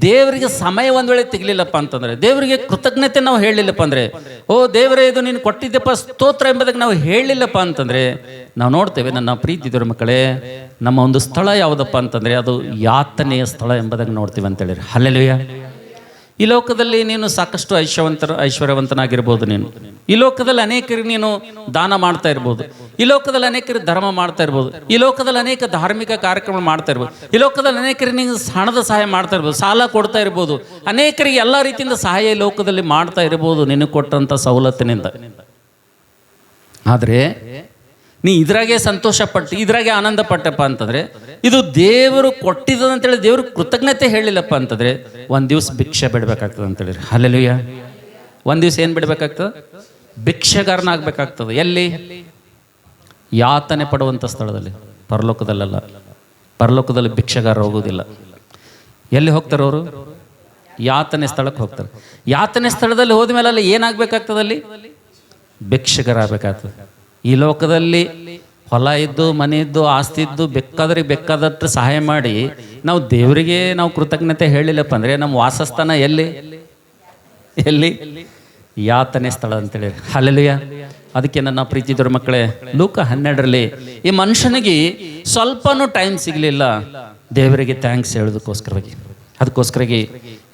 ದೇವರಿಗೆ ಸಮಯ ಒಂದು ವೇಳೆ ತೆಗಲಿಲ್ಲಪ್ಪ ಅಂತಂದರೆ, ದೇವರಿಗೆ ಕೃತಜ್ಞತೆ ನಾವು ಹೇಳಲಿಲ್ಲಪ್ಪ ಅಂದರೆ, ಓ ದೇವರೇ ಇದು ನೀನು ಕೊಟ್ಟಿದ್ದಪ್ಪ ಸ್ತೋತ್ರ ಎಂಬುದಕ್ಕೆ ನಾವು ಹೇಳಲಿಲ್ಲಪ್ಪ ಅಂತಂದರೆ, ನಾವು ನೋಡ್ತೇವೆ ನನ್ನ ಪ್ರೀತಿ ದೇವರ ಮಕ್ಕಳೇ, ನಮ್ಮ ಒಂದು ಸ್ಥಳ ಯಾವುದಪ್ಪ ಅಂತಂದರೆ ಅದು ಯಾತನೆಯ ಸ್ಥಳ ಎಂಬುದಾಗಿ ನೋಡ್ತೀವಿ ಅಂತೇಳಿ. ಹಲ್ಲೆಲೂಯಾ. ಈ ಲೋಕದಲ್ಲಿ ನೀನು ಸಾಕಷ್ಟು ಐಶ್ವರ್ಯವಂತನಾಗಿರ್ಬೋದು, ನೀನು ಈ ಲೋಕದಲ್ಲಿ ಅನೇಕರಿಗೆ ನೀನು ದಾನ ಮಾಡ್ತಾ ಇರ್ಬೋದು, ಈ ಲೋಕದಲ್ಲಿ ಅನೇಕರಿಗೆ ಧರ್ಮ ಮಾಡ್ತಾ ಇರ್ಬೋದು, ಈ ಲೋಕದಲ್ಲಿ ಅನೇಕ ಧಾರ್ಮಿಕ ಕಾರ್ಯಕ್ರಮ ಮಾಡ್ತಾ ಇರ್ಬೋದು, ಈ ಲೋಕದಲ್ಲಿ ಅನೇಕರಿಗೆ ನೀವು ಹಣದ ಸಹಾಯ ಮಾಡ್ತಾ ಇರ್ಬೋದು, ಸಾಲ ಕೊಡ್ತಾ ಇರ್ಬೋದು, ಅನೇಕರಿಗೆ ಎಲ್ಲ ರೀತಿಯಿಂದ ಸಹಾಯ ಈ ಲೋಕದಲ್ಲಿ ಮಾಡ್ತಾ ಇರ್ಬೋದು ನಿನಗೆ ಕೊಟ್ಟಂಥ ಸವಲತ್ತಿನಿಂದ. ಆದರೆ ನೀ ಇದ್ರಾಗೆ ಸಂತೋಷಪಟ್ಟು, ಇದ್ರಾಗೆ ಆನಂದ ಪಟ್ಟಪ್ಪ ಅಂತಂದರೆ, ಇದು ದೇವರು ಕೊಟ್ಟಿದ್ದದಂತೇಳಿ ದೇವ್ರಿಗೆ ಕೃತಜ್ಞತೆ ಹೇಳಿಲ್ಲಪ್ಪ ಅಂತಂದರೆ ಒಂದು ದಿವಸ ಭಿಕ್ಷೆ ಬಿಡಬೇಕಾಗ್ತದೆ ಅಂತೇಳಿ. ಹಲ್ಲೆಲೂಯಾ. ಒಂದು ದಿವಸ ಏನು ಬಿಡಬೇಕಾಗ್ತದೆ? ಭಿಕ್ಷೆಗಾರನಾಗಬೇಕಾಗ್ತದೆ. ಎಲ್ಲಿ? ಯಾತನೆ ಪಡುವಂಥ ಸ್ಥಳದಲ್ಲಿ, ಪರಲೋಕದಲ್ಲ. ಪರಲೋಕದಲ್ಲಿ ಭಿಕ್ಷೆಗಾರ ಹೋಗೋದಿಲ್ಲ. ಎಲ್ಲಿ ಹೋಗ್ತಾರೆ ಅವರು? ಯಾತನೆ ಸ್ಥಳಕ್ಕೆ ಹೋಗ್ತಾರೆ. ಯಾತನೆ ಸ್ಥಳದಲ್ಲಿ ಹೋದ ಮೇಲೆ ಅಲ್ಲಿ ಏನಾಗಬೇಕಾಗ್ತದೆ? ಅಲ್ಲಿ ಭಿಕ್ಷೆಗಾರ ಆಗಬೇಕಾಗ್ತದೆ. ಈ ಲೋಕದಲ್ಲಿ ಹೊಲ ಇದ್ದು, ಮನೆ ಇದ್ದು, ಆಸ್ತಿ ಇದ್ದು, ಬೇಕಾದಷ್ಟು ಸಹಾಯ ಮಾಡಿ ನಾವು ದೇವರಿಗೆ ನಾವು ಕೃತಜ್ಞತೆ ಹೇಳಿಲ್ಲಪ್ಪ ಅಂದರೆ ನಮ್ಮ ವಾಸಸ್ಥಾನ ಎಲ್ಲಿ? ಯಾತನೆ ಸ್ಥಳ ಅಂತೇಳಿ. ಹಲ್ಲೆಲೂಯಾ. ಅದಕ್ಕೆ ನನ್ನ ಪ್ರೀತಿ ದೇವರ ಮಕ್ಕಳೇ, ಲೂಕ 12ರಲ್ಲಿ ಈ ಮನುಷ್ಯನಿಗೆ ಸ್ವಲ್ಪನೂ ಟೈಮ್ ಸಿಗಲಿಲ್ಲ ದೇವರಿಗೆ ಥ್ಯಾಂಕ್ಸ್ ಹೇಳೋದಕ್ಕೋಸ್ಕರವಾಗಿ. ಅದಕ್ಕೋಸ್ಕರವಾಗಿ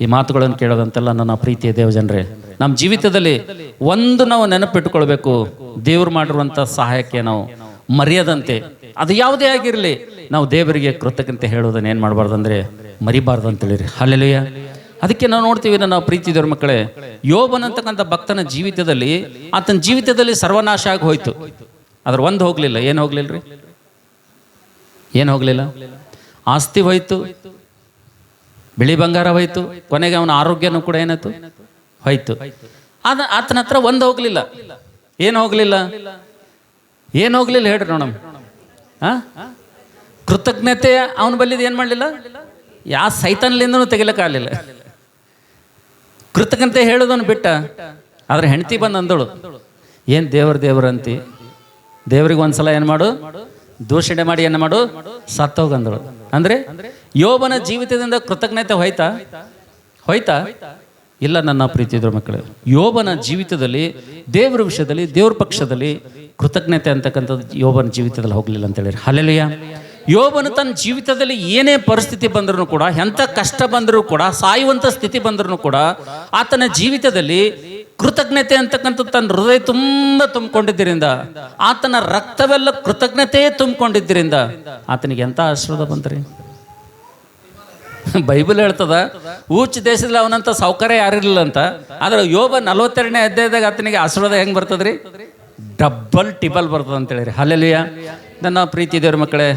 ಈ ಮಾತುಗಳನ್ನು ಕೇಳೋದಂತೆಲ್ಲ ನನ್ನ ಪ್ರೀತಿಯ ದೇವ ಜನರೇ, ನಮ್ಮ ಜೀವಿತದಲ್ಲಿ ಒಂದು ನಾವು ನೆನಪಿಟ್ಟುಕೊಳ್ಬೇಕು, ದೇವ್ರು ಮಾಡಿರುವಂಥ ಸಹಾಯಕ್ಕೆ ನಾವು ಮರೆಯದಂತೆ, ಅದು ಯಾವುದೇ ಆಗಿರಲಿ, ನಾವು ದೇವರಿಗೆ ಕೃತಜ್ಞತೆ ಹೇಳೋದನ್ನ ಏನು ಮಾಡಬಾರ್ದು ಅಂದರೆ ಮರಿಬಾರ್ದು ಅಂತೇಳಿರಿ. ಹಲ್ಲೆಲೂಯಾ. ಅದಕ್ಕೆ ನಾವು ನೋಡ್ತೀವಿ ನನ್ನ ಪ್ರೀತಿ ದೇವರ ಮಕ್ಕಳೇ, ಯೋಬನಂತಕ್ಕಂಥ ಭಕ್ತನ ಜೀವಿತದಲ್ಲಿ, ಆತನ ಜೀವಿತದಲ್ಲಿ ಸರ್ವನಾಶ ಆಗಿ ಹೋಯ್ತು. ಅದ್ರ ಒಂದು ಹೋಗಲಿಲ್ಲ. ಏನು ಹೋಗ್ಲಿಲ್ಲ ರೀ? ಏನು ಹೋಗಲಿಲ್ಲ? ಆಸ್ತಿ ಹೋಯ್ತು, ಬಿಳಿ ಬಂಗಾರ ಹೋಯ್ತು, ಕೊನೆಗೆ ಅವನ ಆರೋಗ್ಯನೂ ಕೂಡ ಏನಾಯ್ತು? ಹೋಯ್ತು. ಆತನ ಹತ್ರ ಒಂದು ಹೋಗ್ಲಿಲ್ಲ. ಏನು ಹೋಗ್ಲಿಲ್ಲ? ಏನು ಹೋಗ್ಲಿಲ್ಲ ಹೇಳ್ರಿ ನೋಡಮ್. ಕೃತಜ್ಞತೆ ಅವನ ಬಲ್ಲಿದ್ದು ಏನು ಮಾಡಲಿಲ್ಲ? ಯಾವ ಸೈತಾನ್ಲಿಂದನೂ ತೆಗಿಲಕ್ಕಾಗಲಿಲ್ಲ. ಕೃತಜ್ಞತೆ ಹೇಳೋದನ್ನು ಬಿಟ್ಟ. ಆದರೆ ಹೆಂಡತಿ ಬಂದು ಅಂದಳು, ಏನು ದೇವ್ರಂತಿ, ದೇವ್ರಿಗೆ ಒಂದ್ಸಲ ಏನು ಮಾಡು, ದೂಷಣೆ ಮಾಡಿ ಏನು ಮಾಡು, ಸತ್ತೋಗಂದಳು. ಅಂದರೆ ಯೋಬನ ಜೀವಿತದಿಂದ ಕೃತಜ್ಞತೆ ಹೋಯ್ತಾ? ಇಲ್ಲ ನನ್ನ ಪ್ರೀತಿಯ ಮಕ್ಕಳು. ಯೋಬನ ಜೀವಿತದಲ್ಲಿ ದೇವರ ವಿಷಯದಲ್ಲಿ, ದೇವ್ರ ಪಕ್ಷದಲ್ಲಿ ಕೃತಜ್ಞತೆ ಅಂತಕ್ಕಂಥದ್ದು ಯೋಬನ ಜೀವಿತದಲ್ಲಿ ಹೋಗಲಿಲ್ಲ ಅಂತೇಳಿ. ಹಲ್ಲೆಲೂಯಾ. ಯೋಬನು ತನ್ನ ಜೀವಿತದಲ್ಲಿ ಏನೇ ಪರಿಸ್ಥಿತಿ ಬಂದರೂ ಕೂಡ, ಎಂಥ ಕಷ್ಟ ಬಂದರೂ ಕೂಡ, ಸಾಯುವಂಥ ಸ್ಥಿತಿ ಬಂದರೂ ಕೂಡ, ಆತನ ಜೀವಿತದಲ್ಲಿ ಕೃತಜ್ಞತೆ ಅಂತಕ್ಕಂಥದ್ದು ತನ್ನ ಹೃದಯ ತುಂಬ ತುಂಬಿಕೊಂಡಿದ್ದರಿಂದ, ಆತನ ರಕ್ತವೆಲ್ಲ ಕೃತಜ್ಞತೆಯೇ ತುಂಬಿಕೊಂಡಿದ್ದರಿಂದ ಆತನಿಗೆ ಎಂಥ ಆಶೀರ್ವಾದ ಬಂತ್ರಿ. ಬೈಬಲ್ ಹೇಳ್ತದ, ಊಚ್ ದೇಶದಲ್ಲಿ ಅವನಂತ ಸೌಕರ್ಯ ಯಾರಿರಲಿಲ್ಲ ಅಂತ. ಆದ್ರೆ ಯೋಬ 42ನೇ ಅಧ್ಯಾಯದಾಗ ಆತನಿಗೆ ಆಶೀರ್ವಾದ ಹೆಂಗೆ ಬರ್ತದ್ರಿ? ಡಬಲ್ ಟಿಬಲ್ ಬರ್ತದೆ ಅಂತೇಳಿ. ಹಲ್ಲೆಲೂಯಾ. ನನ್ನ ಪ್ರೀತಿ ದೇವ್ರ ಮಕ್ಕಳೇ,